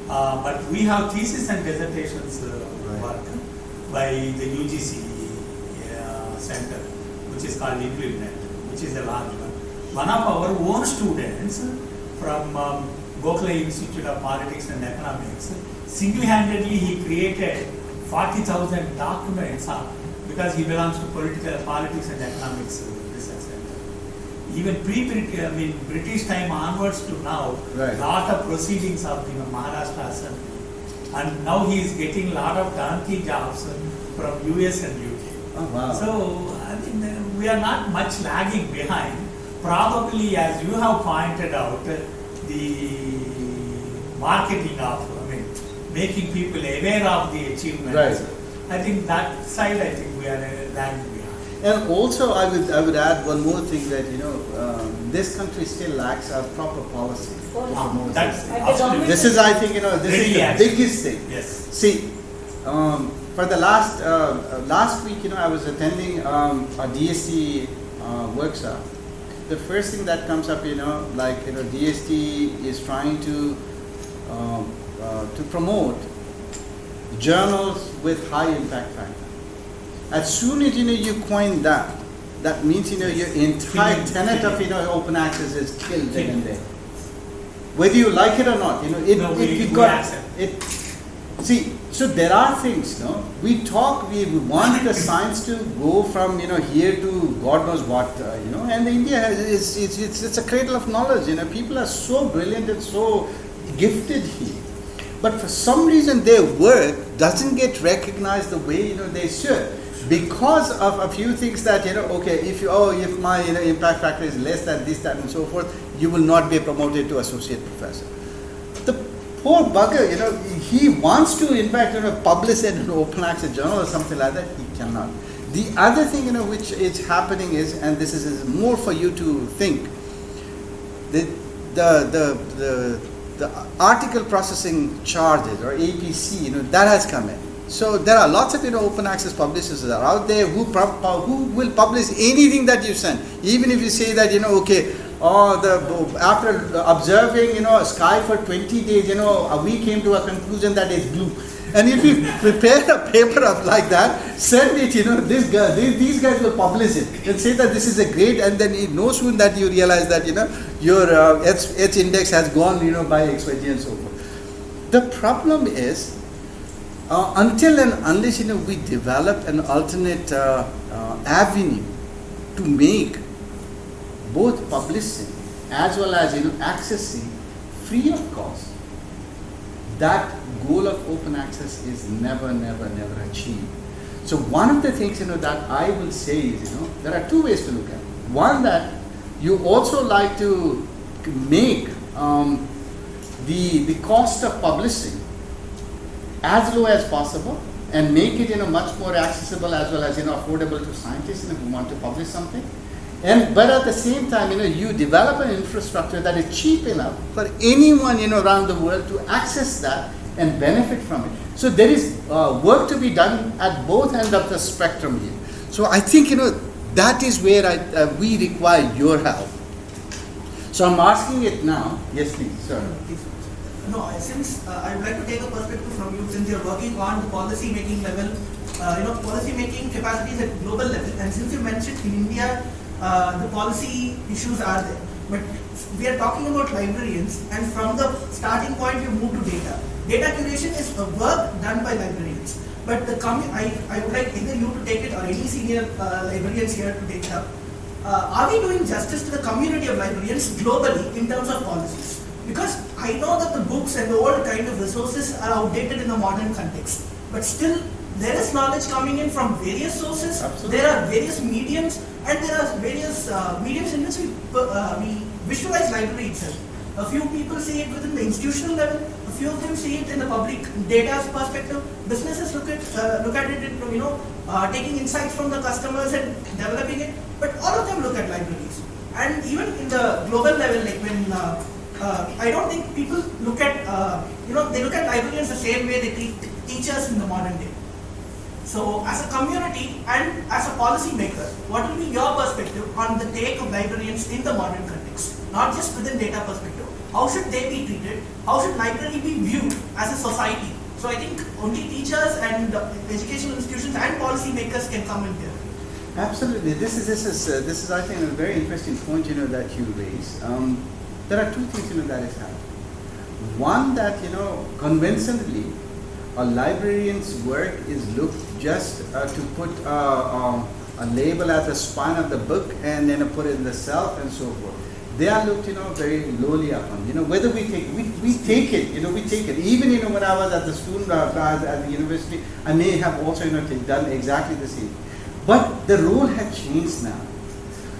But we have thesis and dissertations work by the UGC center, which is called InvIVNet, which is a large one. One of our own students from Gokhale Institute of Politics and Economics, single-handedly he created 40,000 documents because he belongs to politics and economics research center. Even British time onwards to now, Right. lot of proceedings of the Maharashtra Assembly, and now he is getting lot of turnkey jobs from US and UK. Oh, wow. So I mean, we are not much lagging behind. Probably, as you have pointed out, the marketing of, making people aware of the achievements. Right. I think that side, we are lagging behind. And also, I would add one more thing that this country still lacks a proper policy. That's At the absolutely. government This is, I think, this is Really, the actually. biggest thing. Yes. See, for the last week, I was attending a DST workshop. The first thing that comes up, DST is trying to promote journals with high impact factor. As soon as you coin that means your entire tenet of open access is killed then and there. Whether you like it or not, we accept. See, so there are things, we want the science to go from, here to God knows what, and India it's a cradle of knowledge, people are so brilliant and so gifted here. But for some reason their work doesn't get recognized the way, they should. Because of a few things that, if my impact factor is less than this, that and so forth, you will not be promoted to associate professor. The poor bugger, he wants to, in fact, publish in an open access journal or something like that, he cannot. The other thing, which is happening is, and this is more for you to think, the article processing charges, or APC, that has come in. So there are lots of open access publishers that are out there who will publish anything that you send, even if you say that after observing, a sky for 20 days, we came to a conclusion that it's blue. And if you prepare a paper up like that, send it, these guys will publish it and say that this is a great, and then no sooner that you realize that, your H index has gone, by XYZ and so forth. The problem is, until and unless, we develop an alternate avenue to make both publishing as well as, accessing free of cost, that goal of open access is never achieved. So one of the things, that I will say is, there are two ways to look at it. One, that you also like to make the cost of publishing as low as possible and make it, much more accessible as well as, affordable to scientists who want to publish something. But at the same time, you develop an infrastructure that is cheap enough for anyone, around the world to access that and benefit from it. So there is work to be done at both ends of the spectrum here. So I think, that is where we require your help. So I'm asking it now. Yes, please, sir. No, since I would like to take a perspective from you, since you're working on the policy making level, policy making capacities at global level, and since you mentioned in India, the policy issues are there. But we are talking about librarians, and from the starting point you move to data. Data curation is a work done by librarians. But I would like either you to take it or any senior librarians here to take it up. Are we doing justice to the community of librarians globally in terms of policies? Because I know that the books and the old kind of resources are outdated in the modern context. But still, there is knowledge coming in from various sources. Absolutely. There are various mediums, and there are various mediums in which we visualize library itself. A few people see it within the institutional level. A few of them see it in the public data perspective. Businesses look at it from taking insights from the customers and developing it. But all of them look at libraries. And even in the global level, like when I don't think people look at they look at librarians the same way they treat teachers in the modern day. So as a community and as a policy maker, what will be your perspective on the take of librarians in the modern context? Not just within data perspective. How should they be treated? How should library be viewed as a society? So I think only teachers and educational institutions and policy makers can come in here. Absolutely. This is I think a very interesting point that you raise. There are two things that is happening. One, that conventionally a librarian's work is looked just to put a label at the spine of the book and then put it in the shelf and so forth. They are looked very lowly upon. Whether we take we take it. We take it. Even when I was at the student class at the university, I may have also done exactly the same. But the role had changed now.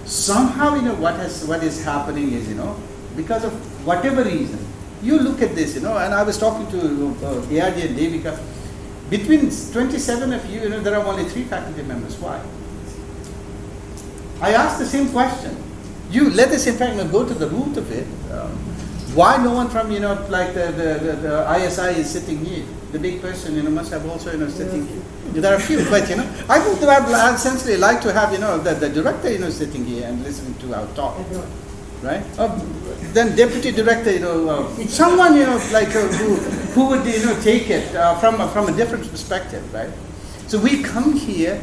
Somehow what is happening is because of whatever reason, you look at this, and I was talking to ARD and Devika. Between 27 of you, there are only 3 faculty members. Why? I asked the same question. You let us, in fact, go to the root of it. Why no one from, like the ISI is sitting here? The big person, must have also, sitting here. There are a few, but, I would have essentially like to have, the director, sitting here and listening to our talk. Right? Then deputy director, someone, like who would, take it from a different perspective, right? So we come here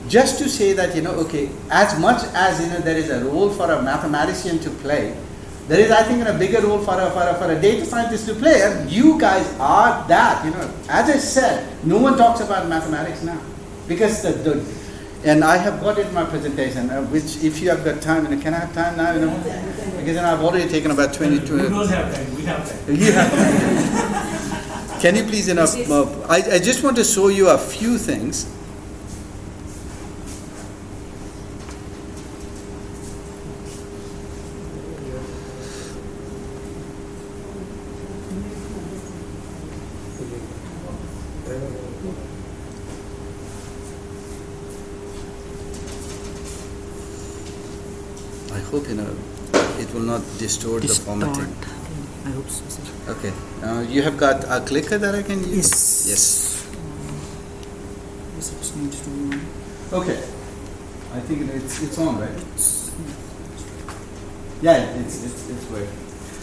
just to say that, okay, as much as, there is a role for a mathematician to play, there is, I think, a bigger role for a data scientist to play, and you guys are that, As I said, no one talks about mathematics now, because and I have got it in my presentation, which if you have got time, can I have time now? Because I've already taken about 22. We don't have time. We have time. You have time. Can you please, I just want to show you a few things. I hope it will not distort the formatting. I hope so, sir. Okay. You have got a clicker that I can use? Yes. Yes. Yes, it needs to be on. Okay. I think it's on, right? Yeah, it's weird.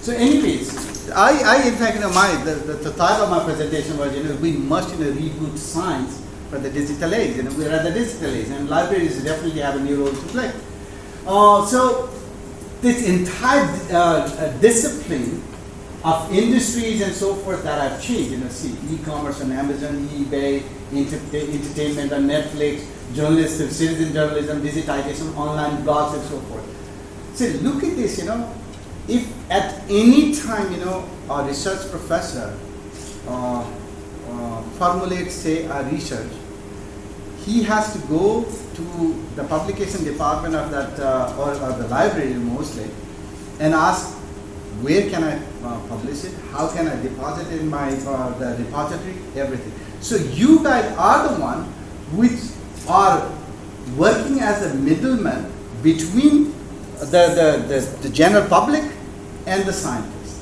So anyways, I in fact, the title of my presentation was, we must, reboot science for the digital age. We're at the digital age, and libraries definitely have a new role to play. So this entire discipline of industries and so forth that have changed, see e-commerce on Amazon, eBay, entertainment on Netflix, journalism, citizen journalism, digitization, online blogs and so forth. So look at this, if at any time, a research professor formulates, say, a research, he has to go to the publication department of that, or the library mostly, and ask, where can I publish it? How can I deposit it in my the repository? Everything. So you guys are the one which are working as a middleman between the general public and the scientists.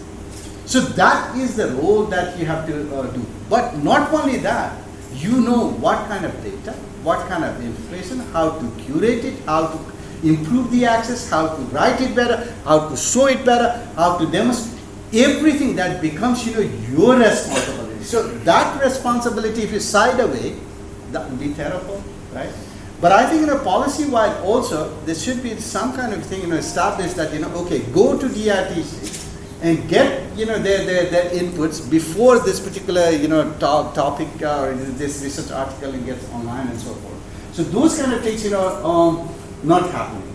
So that is the role that you have to do. But not only that, you know what kind of data, what kind of information, how to curate it, how to improve the access, how to write it better, how to show it better, how to demonstrate. Everything that becomes, your responsibility. So that responsibility, if you side away, that would be terrible, right? But I think, policy-wise also, there should be some kind of thing, established that, okay, go to DRTC and get, their inputs before this particular, topic or this research article gets online and so forth. So those kind of things, not happening.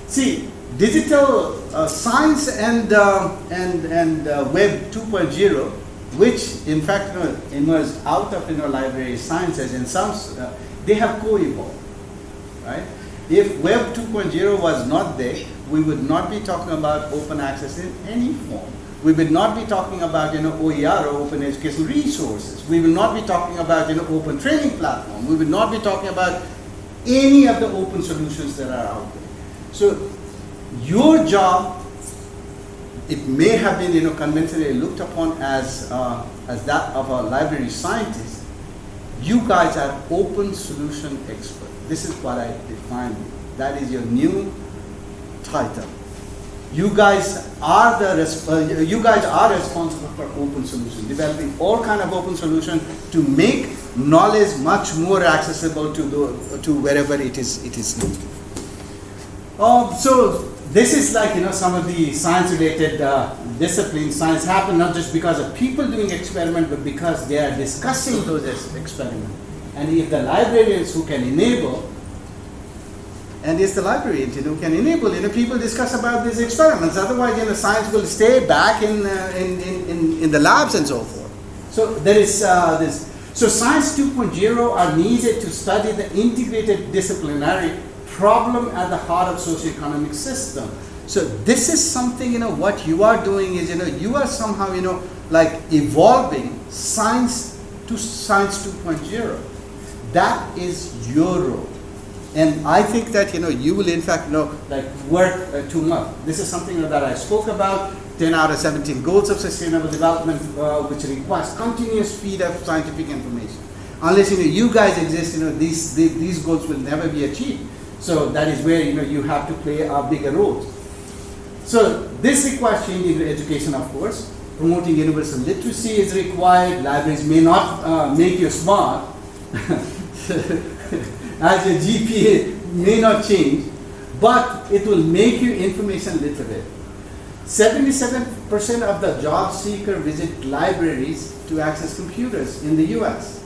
See, digital science and Web 2.0, which in fact emerged out of library sciences, and some they have co-evolved, right? If Web 2.0 was not there, we would not be talking about open access in any form. We would not be talking about OER or open educational resources. We will not be talking about open training platform. We will not be talking about any of the open solutions that are out there. So your job, it may have been conventionally looked upon as that of a library scientist. You guys are open solution expert. This is what I define you. That is your new title. You guys are responsible for open solutions, developing all kind of open solutions to make knowledge much more accessible to wherever it is needed. So this is like some of the science-related disciplines. Science happen not just because of people doing experiment, but because they are discussing those experiments. And if the librarians who can enable, and it's the librarians who can enable, people discuss about these experiments. Otherwise, science will stay back in the labs and so forth. So there is this. So science 2.0 are needed to study the integrated disciplinary problem at the heart of socioeconomic system. So this is something, what you are doing is, you are somehow, like evolving science to science 2.0. That is your role. And I think that, you will in fact, like work too much. This is something that I spoke about, 10 out of 17 goals of sustainable development, which requires continuous feed of scientific information. Unless, you guys exist, these goals will never be achieved. So that is where, you have to play a bigger role. So this requires changing education, of course. Promoting universal literacy is required. Libraries may not make you smart. As your GPA may not change, but it will make you information literate. 77% of the job seeker visit libraries to access computers in the US.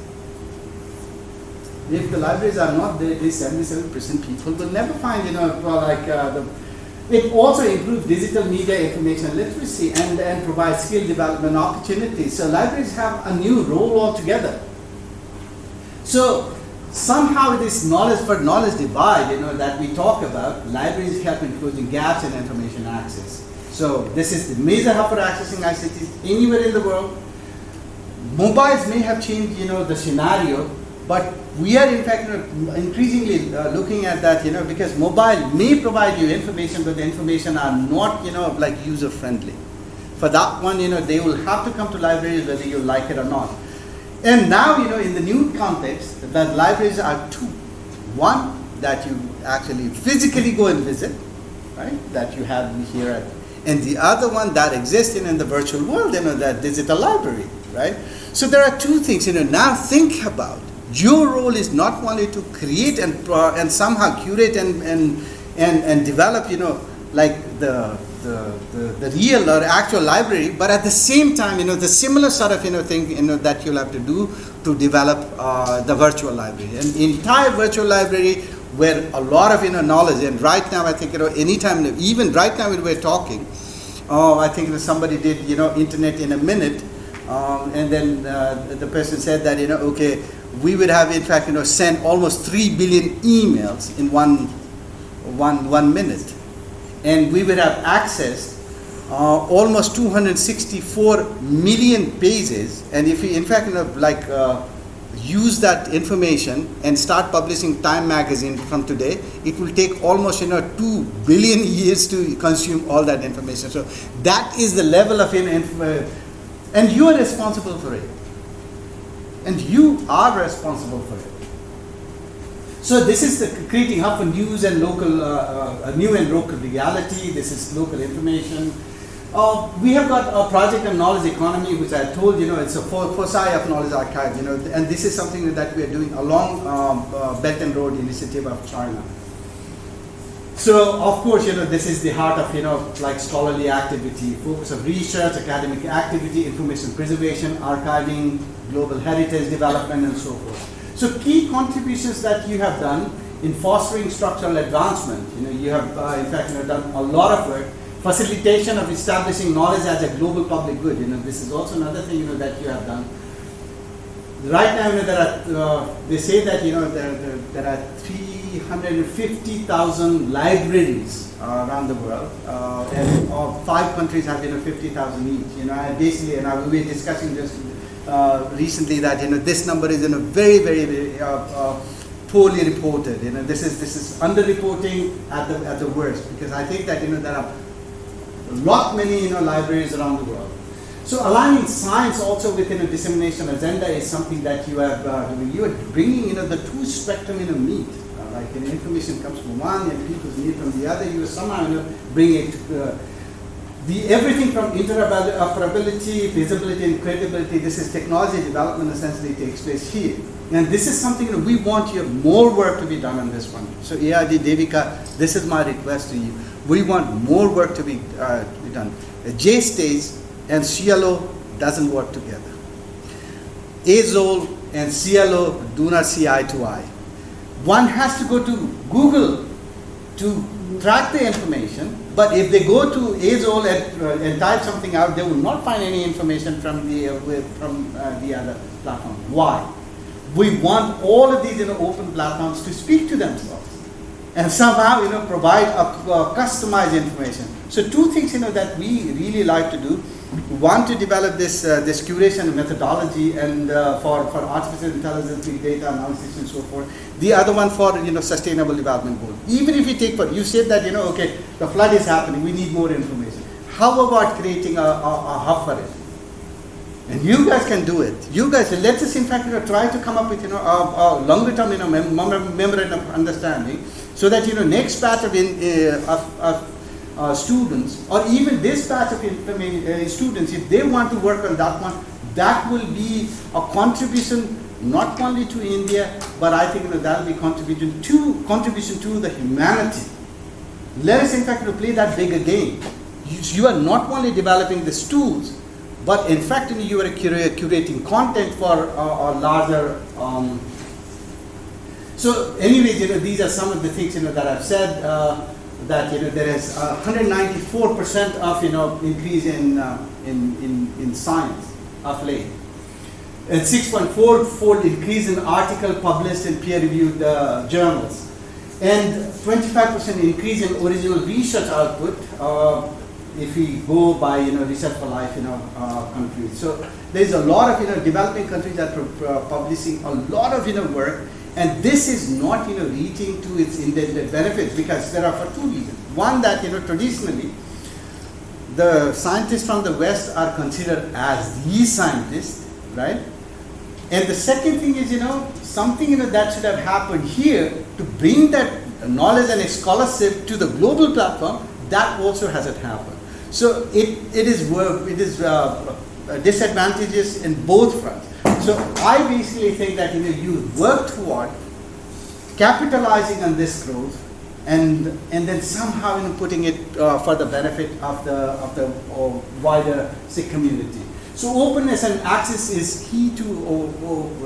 If the libraries are not there, these 77% people will never find, it also improves digital media information literacy and provides skill development opportunities. So libraries have a new role altogether. So somehow this knowledge for knowledge divide, that we talk about, libraries help in closing gaps in information access. So this is the major hub for accessing ICT anywhere in the world. Mobiles may have changed, the scenario, but we are in fact increasingly looking at that, because mobile may provide you information, but the information are not, like user friendly. For that one, they will have to come to libraries whether you like it or not. And now, in the new context, the libraries are two. One, that you actually physically go and visit, right? That you have here, and the other one that exists in the virtual world, that digital library, right? So there are two things, now think about, your role is not only to create and somehow curate and develop, like the real or actual library, but at the same time, the similar sort of, thing, that you'll have to do to develop the virtual library. And the entire virtual library where a lot of, knowledge, and right now I think, anytime, even right now when we're talking, I think somebody did, internet in a minute, and then the person said that, okay, we would have in fact, sent almost 3 billion emails in one minute. And we would have accessed almost 264 million pages. And if we, in fact, use that information and start publishing Time magazine from today, it will take almost 2 billion years to consume all that information. So that is the level of and you are responsible for it. And you are responsible for it. So this is the creating hub for news and local, new and local reality. This is local information. We have got a project on knowledge economy, which I told it's a foci of knowledge archive. And this is something that we are doing along Belt and Road Initiative of China. So of course, this is the heart of like scholarly activity, focus of research, academic activity, information preservation, archiving, global heritage development, and so forth. So key contributions that you have done in fostering structural advancement, you have in fact done a lot of work. Facilitation of establishing knowledge as a global public good, this is also another thing that you have done. Right now, there are they say that there are 350,000 libraries around the world, and 5 countries have 50,000 each. And basically, and we were discussing just recently that this number is very, very, very poorly reported. This is underreporting at the worst, because I think that there are a lot many libraries around the world. So aligning science also within a dissemination agenda is something that you have you are bringing the two spectrum meet. Like information comes from one and people's need from the other. You somehow bring it. Everything from interoperability, feasibility, and credibility. This is technology development essentially takes place here. And this is something we want more work to be done on this one. So AID Devika, this is my request to you. We want more work to be done. J stage and CLO doesn't work together. Azole and CLO do not see eye to eye. One has to go to Google to track the information, but if they go to Azole and type something out, they will not find any information from the other platform. Why? We want all of these open platforms to speak to themselves and somehow provide a customized information. So two things that we really like to do. We want to develop this curation methodology and for artificial intelligence, big data analysis, and so forth. The other one for sustainable development goal. Even if you take, you said that okay, the flood is happening, we need more information. How about creating a hub for it? And you guys can do it. You guys, let us in fact try to come up with a longer term memorandum of understanding, so that next batch of students, or even this batch of students, if they want to work on that one, that will be a contribution not only to India, but I think that will be contribution to the humanity. Let us in fact play that bigger game. You are not only developing these tools, but in fact you are curating content for a larger. So anyways, these are some of the things that I've said. That there is 194% of increase in science of late, and 6.4-fold increase in article published in peer-reviewed journals, and 25% increase in original research output if we go by Research for Life countries. So there is a lot of developing countries that are publishing a lot of work. And this is not reaching to its intended benefits, because there are for two reasons. One, that traditionally the scientists from the West are considered as the scientists, right? And the second thing is something that should have happened here to bring that knowledge and scholarship to the global platform, that also hasn't happened. So it is disadvantages in both fronts. So I basically think that you work toward capitalizing on this growth, and then somehow putting it for the benefit of the wider SIG community. So openness and access is key to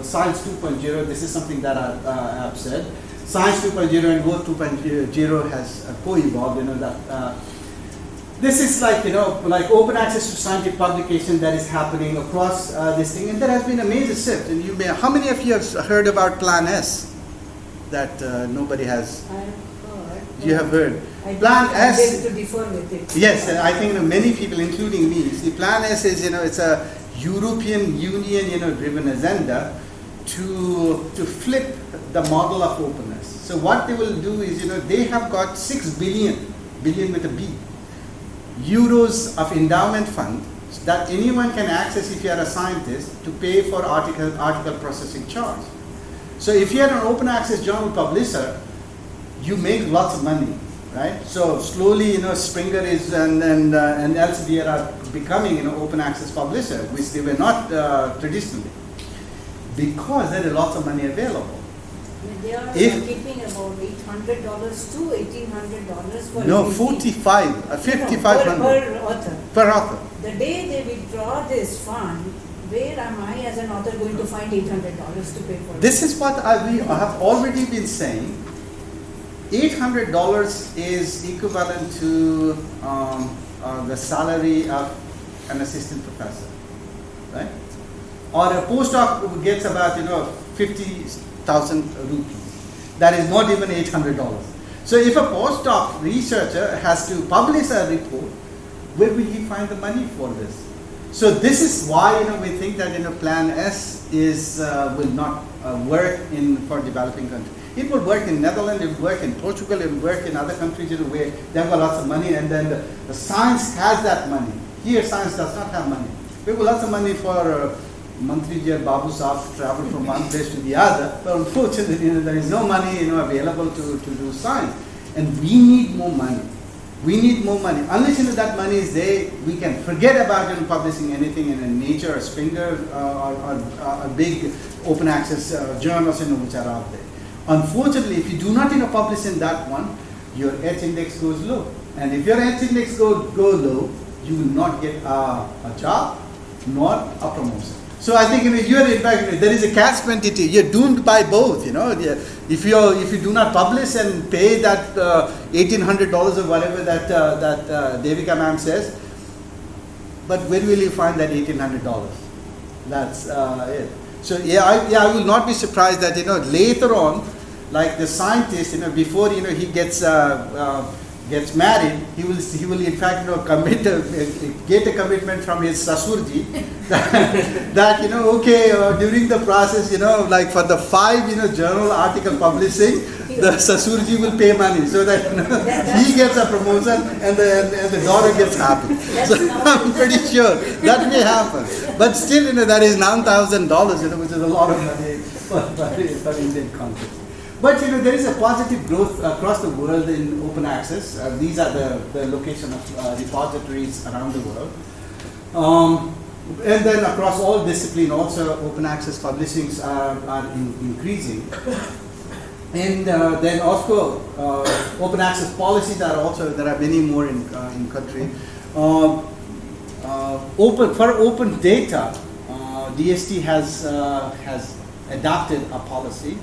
Science 2.0. This is something that I have said. Science 2.0 and Work 2.0 has co-evolved. This is like open access to scientific publication that is happening across this thing, and there has been a major shift. And how many of you have heard about Plan S? That nobody has. I have heard. You have heard. I Plan S. beg to differ with it. Yes, and I think many people, including me, see, Plan S is it's a European Union driven agenda to flip the model of openness. So what they will do is they have got 6 billion with a B, euros of endowment fund that anyone can access if you are a scientist to pay for article processing charge. So if you are an open access journal publisher, you make lots of money, right? So slowly, Springer is and Elsevier are becoming open access publisher, which they were not traditionally, because there is lots of money available. They are keeping about $800 to $1,800 for No, every 45, No, 5,500 per author. per author. The day they withdraw this fund, where am I as an author going to find $800 to pay for it? This is what we have already been saying. $800 is equivalent to the salary of an assistant professor, right? Or a postdoc gets about 50,000 rupees. That is not even $800. So if a postdoc researcher has to publish a report, where will he find the money for this? So this is why we think that Plan S will not work for developing countries. It will work in Netherlands, it will work in Portugal, it will work in other countries where they have got lots of money, and then the science has that money. Here science does not have money. We have lots of money for Mantri Ji and Babu Saab to travel from one place to the other, but unfortunately there is no money available to do science. And we need more money. We need more money. Unless that money is there, we can forget about publishing anything in Nature or Springer or big open access journals which are out there. Unfortunately, if you do not publish in that one, your H index goes low. And if your H index go low, you will not get a job nor a promotion. So I think you're in fact there is a catch-22. You're doomed by both. If you do not publish and pay that $1,800 or whatever that Devika ma'am says, but where will you find that $1,800? That's it. So I will not be surprised that later on, like the scientist, before he gets married, he will in fact get a commitment from his sasurji that during the process like for the 5 journal article publishing, the sasurji will pay money so that he gets a promotion and the daughter gets happy. So I'm pretty sure that may happen. But still that is $9,000 which is a lot of money for Indian context. But there is a positive growth across the world in open access. These are the location of repositories around the world. And then across all disciplines also open access publishings are increasing. And then also open access policies are also, there are many more in country. For open data, DST has adopted a policy.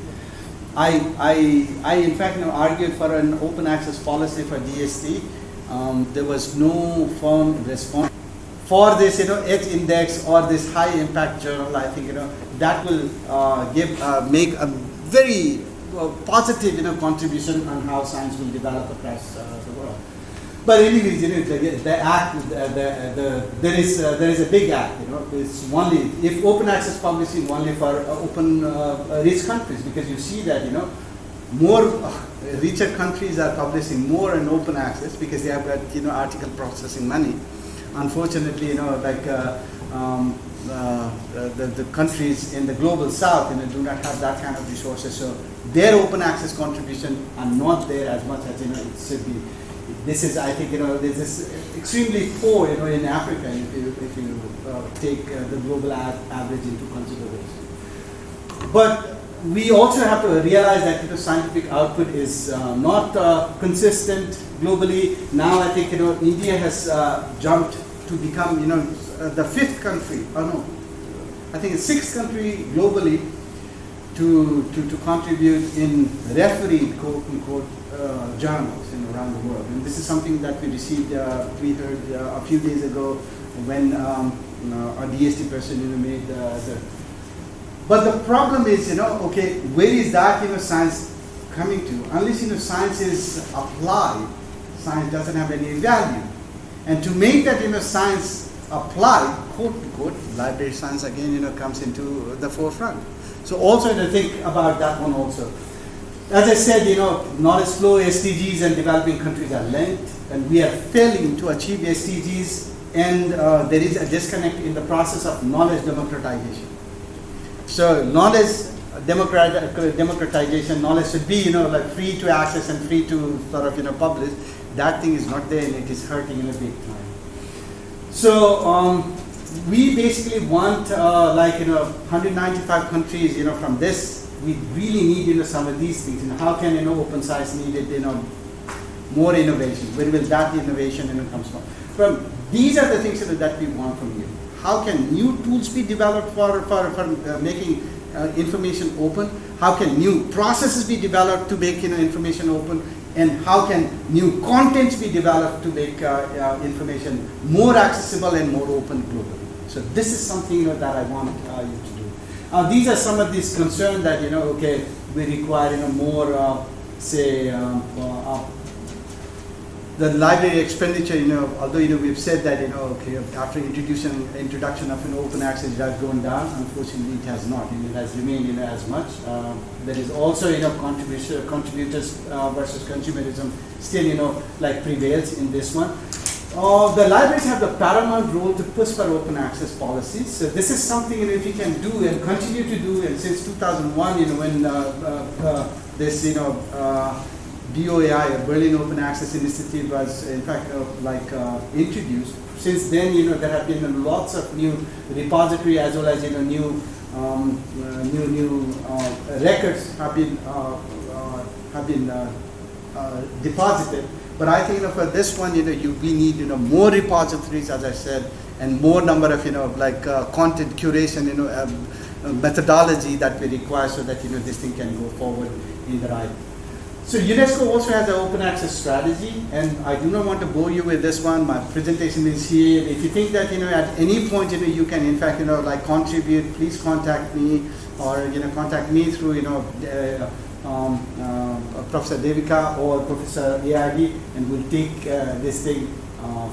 I in fact argued for an open access policy for DST. There was no firm response for this H index or this high impact journal. I think that will make a very positive contribution on how science will develop across the world. But anyways, the act, there is a big act. It's only if open access publishing only for open rich countries, because you see that more richer countries are publishing more in open access because they have got article processing money. Unfortunately, the countries in the global south, do not have that kind of resources. So their open access contribution are not there as much as it should be. This is, I think, this is extremely poor, in Africa if you take the global average into consideration. But we also have to realize that scientific output is not consistent globally. Now I think India has jumped to become the 5th country. Oh no, I think it's 6th country globally to contribute in refereed quote unquote journals around the world. And this is something that we received. We heard a few days ago when a DST person made the. But the problem is, okay, where is that science coming to? Unless science is applied, science doesn't have any value. And to make that science applied, quote unquote, library science again comes into the forefront. So also to think about that one also. As I said, knowledge flow, SDGs, and developing countries are linked, and we are failing to achieve SDGs, and there is a disconnect in the process of knowledge democratization. So knowledge democratization, knowledge should be like free to access and free to sort of publish. That thing is not there, and it is hurting big time. So we basically want 195 countries from this. We really need some of these things. How can open science need more innovation? Where will that innovation comes from? These are the things that we want from you. How can new tools be developed for making information open? How can new processes be developed to make information open? And how can new contents be developed to make information more accessible and more open globally? So this is something that I want you to do. These are some of these concerns that okay, we require more the library expenditure, although we've said that okay, after introduction of open access, it has gone down. Unfortunately, it has not. It has remained as much. There is also contributors versus consumerism still prevails in this one. The libraries have the paramount role to push for open access policies. So this is something if you can do and continue to do. And since 2001, when this BOAI, Berlin Open Access Initiative, was in fact introduced. Since then, there have been lots of new repository as well as new records have been deposited. But I think for this one, we need more repositories, as I said, and more number of content curation, methodology that we require so that this thing can go forward in the right. So UNESCO also has an open access strategy, and I do not want to bore you with this one. My presentation is here. If you think that at any point you can in fact contribute, please contact me, or contact me through Professor Devika or Professor ARD, and we'll take this thing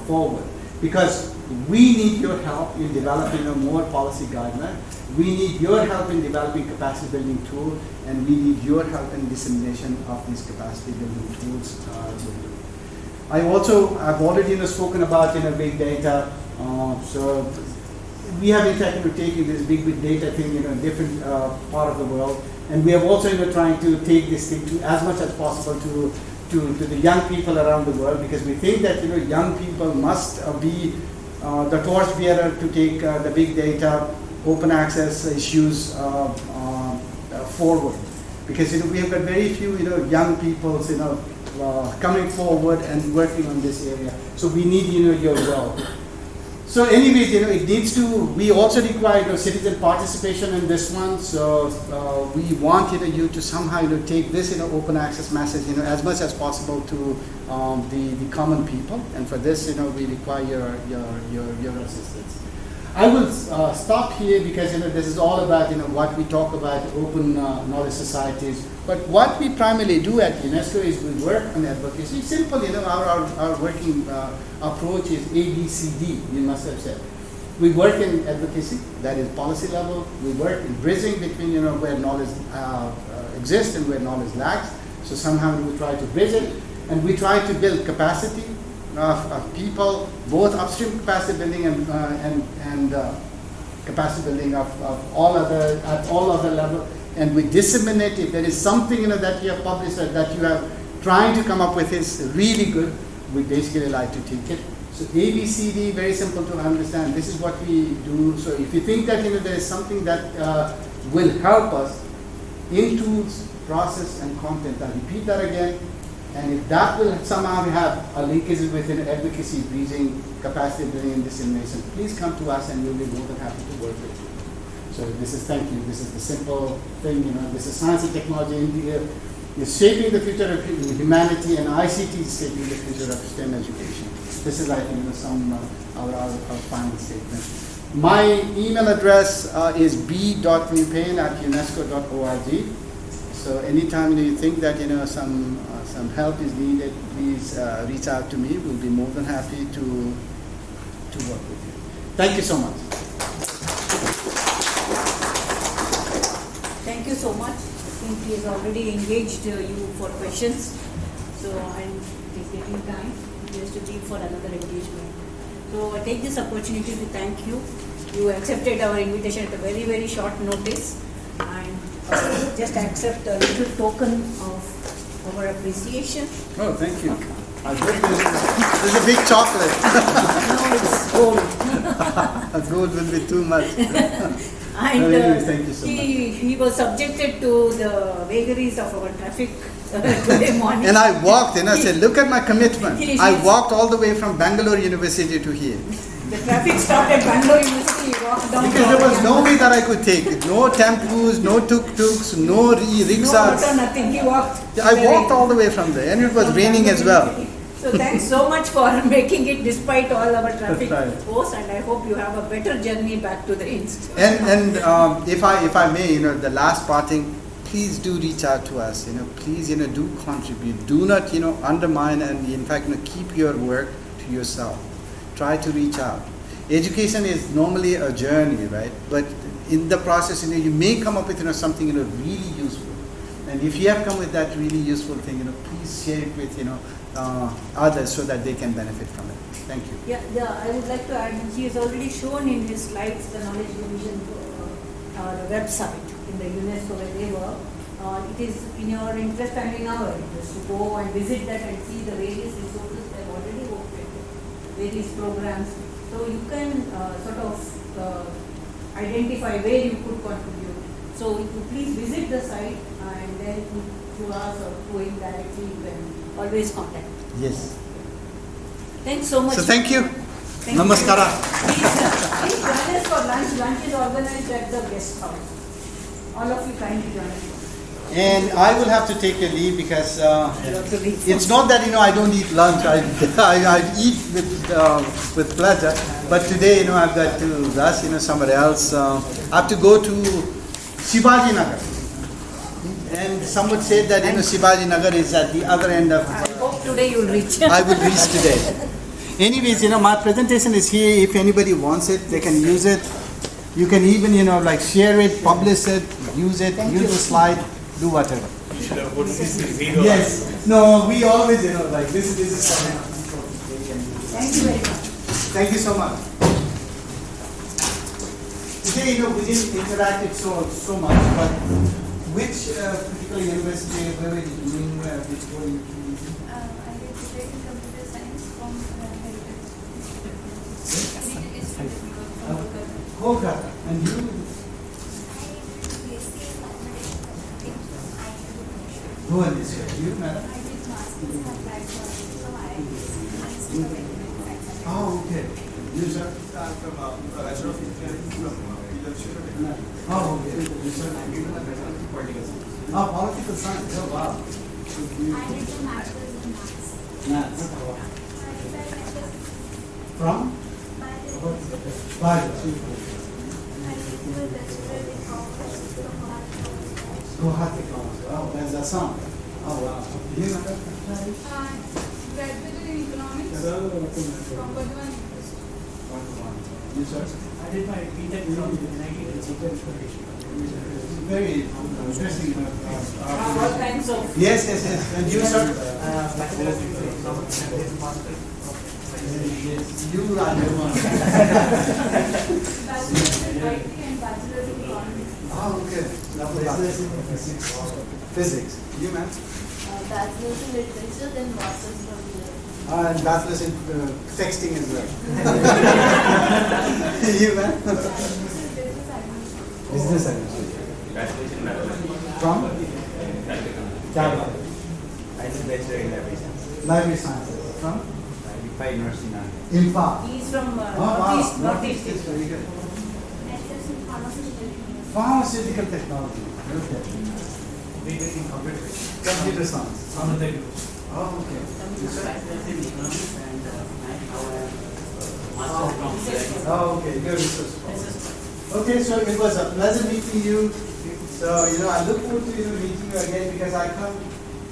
forward. Because we need your help in developing more policy guidelines. We need your help in developing capacity building tools, and we need your help in dissemination of these capacity building tools. I've already spoken about big data. So we have in fact taken this big data thing in a different part of the world, and we have also trying to take this thing to as much as possible to the young people around the world, because we think that young people must be the torchbearer to take the big data, open access issues forward, because we have got very few young people coming forward and working on this area. So we need your help. So anyways, it needs to. We also require citizen participation in this one. So we want you to somehow take this open access message as much as possible to the common people, and for this we require your assistance. I will stop here because this is all about what we talk about open knowledge societies. But what we primarily do at UNESCO is we work on advocacy. Simple, our working approach is ABCD. You must have said. We work in advocacy, that is policy level. We work in bridging between where knowledge exists and where knowledge lacks. So somehow we try to bridge it, and we try to build capacity of people, both upstream capacity building and capacity building of all other, at all other level, and we disseminate. If there is something, you know, that you have published or that you are trying to come up with is really good, we basically like to take it. So ABCD, very simple to understand. This is what we do. So if you think that, you know, there is something that will help us in tools, process, and content, I'll repeat that again. And if that will somehow have a linkage within advocacy, breaching, capacity building, and dissemination, please come to us and we'll be more than happy to work with you. So this is, thank you. This is the simple thing, you know, this is science and technology. India is shaping the future of humanity, and ICT is shaping the future of STEM education. This is, I think, you know, some our final statement. My email address is b.vipain@unesco.org. So anytime you think that, you know, some help is needed, please reach out to me. We'll be more than happy to work with you. Thank you so much. Thank you so much. I think he has already engaged you for questions. So, and it is getting time. He has to leave for another engagement. So I take this opportunity to thank you. You accepted our invitation at a very, very short notice, and just accept a little token of our appreciation. Oh, thank you. I think there's a big chocolate. No, it's gold. Gold will be too much. And thank you so much. he was subjected to the vagaries of our traffic today morning. And I walked, and I said, look at my commitment. He- I walked all the way from Bangalore University to here. The traffic stopped at Bangalore University. He walked down. Because there was no way that I could take it. No tempos, no tuk-tuks, no No rickshaws. auto, nothing. He walked. I walked all the way from there, and it was raining as well. So thanks so much for making it despite all our traffic That's right. woes, and I hope you have a better journey back to the institute. And if I may, you know, the last parting, please do reach out to us. You know, please, you know, do contribute. Do not, you know, undermine, and in fact, you know, keep your work to yourself. Try to reach out. Education is normally a journey, right? But in the process, you know, you may come up with, you know, something, you know, really useful. And if you have come with that really useful thing, you know, please share it with, you know, others so that they can benefit from it. Thank you. Yeah, I would like to add, he has already shown in his slides the Knowledge Division website in the UNESCO where they work. It is in your interest and in our interest to go and visit that and see the various resources they have already worked with, various programs. So you can sort of identify where you could contribute. So if you please visit the site, and then through us or through him directly, you can always contact. Yes. Thanks so much. So thank you. Thank you. Namaskara. Please join us for lunch. Lunch is organized at the guest house. All of you kindly join us. And I will have to take your leave because You have to leave. it's not that, you know, I don't eat lunch. I eat with pleasure. But today, you know, I've got to rush, you know, somewhere else. I have to go to Shivaji Nagar. And some would say that, you know, Shivaji Nagar is at the other end of. I hope today you'll reach. I will reach today. Anyways, you know, my presentation is here. If anybody wants it, they can use it. You can even, you know, like share it, publish it, use it, use the slide, do whatever. You should have put zero. Yes. No, we always, you know, like this is. Thank you very much. Thank you so much. Today, you know, we didn't interact it so much, but which particular university were you doing before you? I did BTech in computer science from Heritage. It's from Kolkata. And you? I did BSc in mathematics in IIT. Bhubaneswar. You, madam? I did masters and applied for from IIT. Oh, okay. You, sir? I'm from Bachelor of Engineering from Oh, okay. You, sir? Oh, political science. Oh, wow. I did the masters in maths. Maths. I did my masters From? by the Bible. I did the bachelor in commerce from Guwahati College. Oh, that's Assam. Oh, wow. You, madam? graduated in economics from Burdwan University. You, sir? I did my BTech from Very interesting. All kinds of. Yes. And you, sir? Bachelor of Economics and master of You Rajaman. Bachelor's in IT and bachelor's in economics. Oh, okay. Bachelor's in physics. You, man? Bachelor's in literature, then master's from here. And bachelor's in texting as well. You, man? Business administration. Bachelor's in mathematics. From? Practical. Kerala. I did bachelor in library science. Library sciences. From? ISI University now. Impa. He's from Northeast. Northeast. Very good. Bachelor's in pharmaceutical. Pharmaceutical technology. Okay. BTech in computer. Computer science. Oh, okay. Bachelor's in economics and now I am Oh. master from Oh, okay. Good research. Okay, so it was a pleasure meeting you. So, I look forward to meeting you again because I come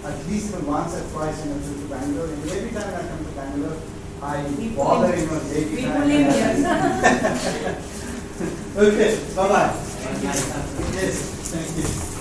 at least once or twice to Bangalore. And every time I come to Bangalore, I bother daily People time. live here. Okay, bye-bye. Yes, thank you.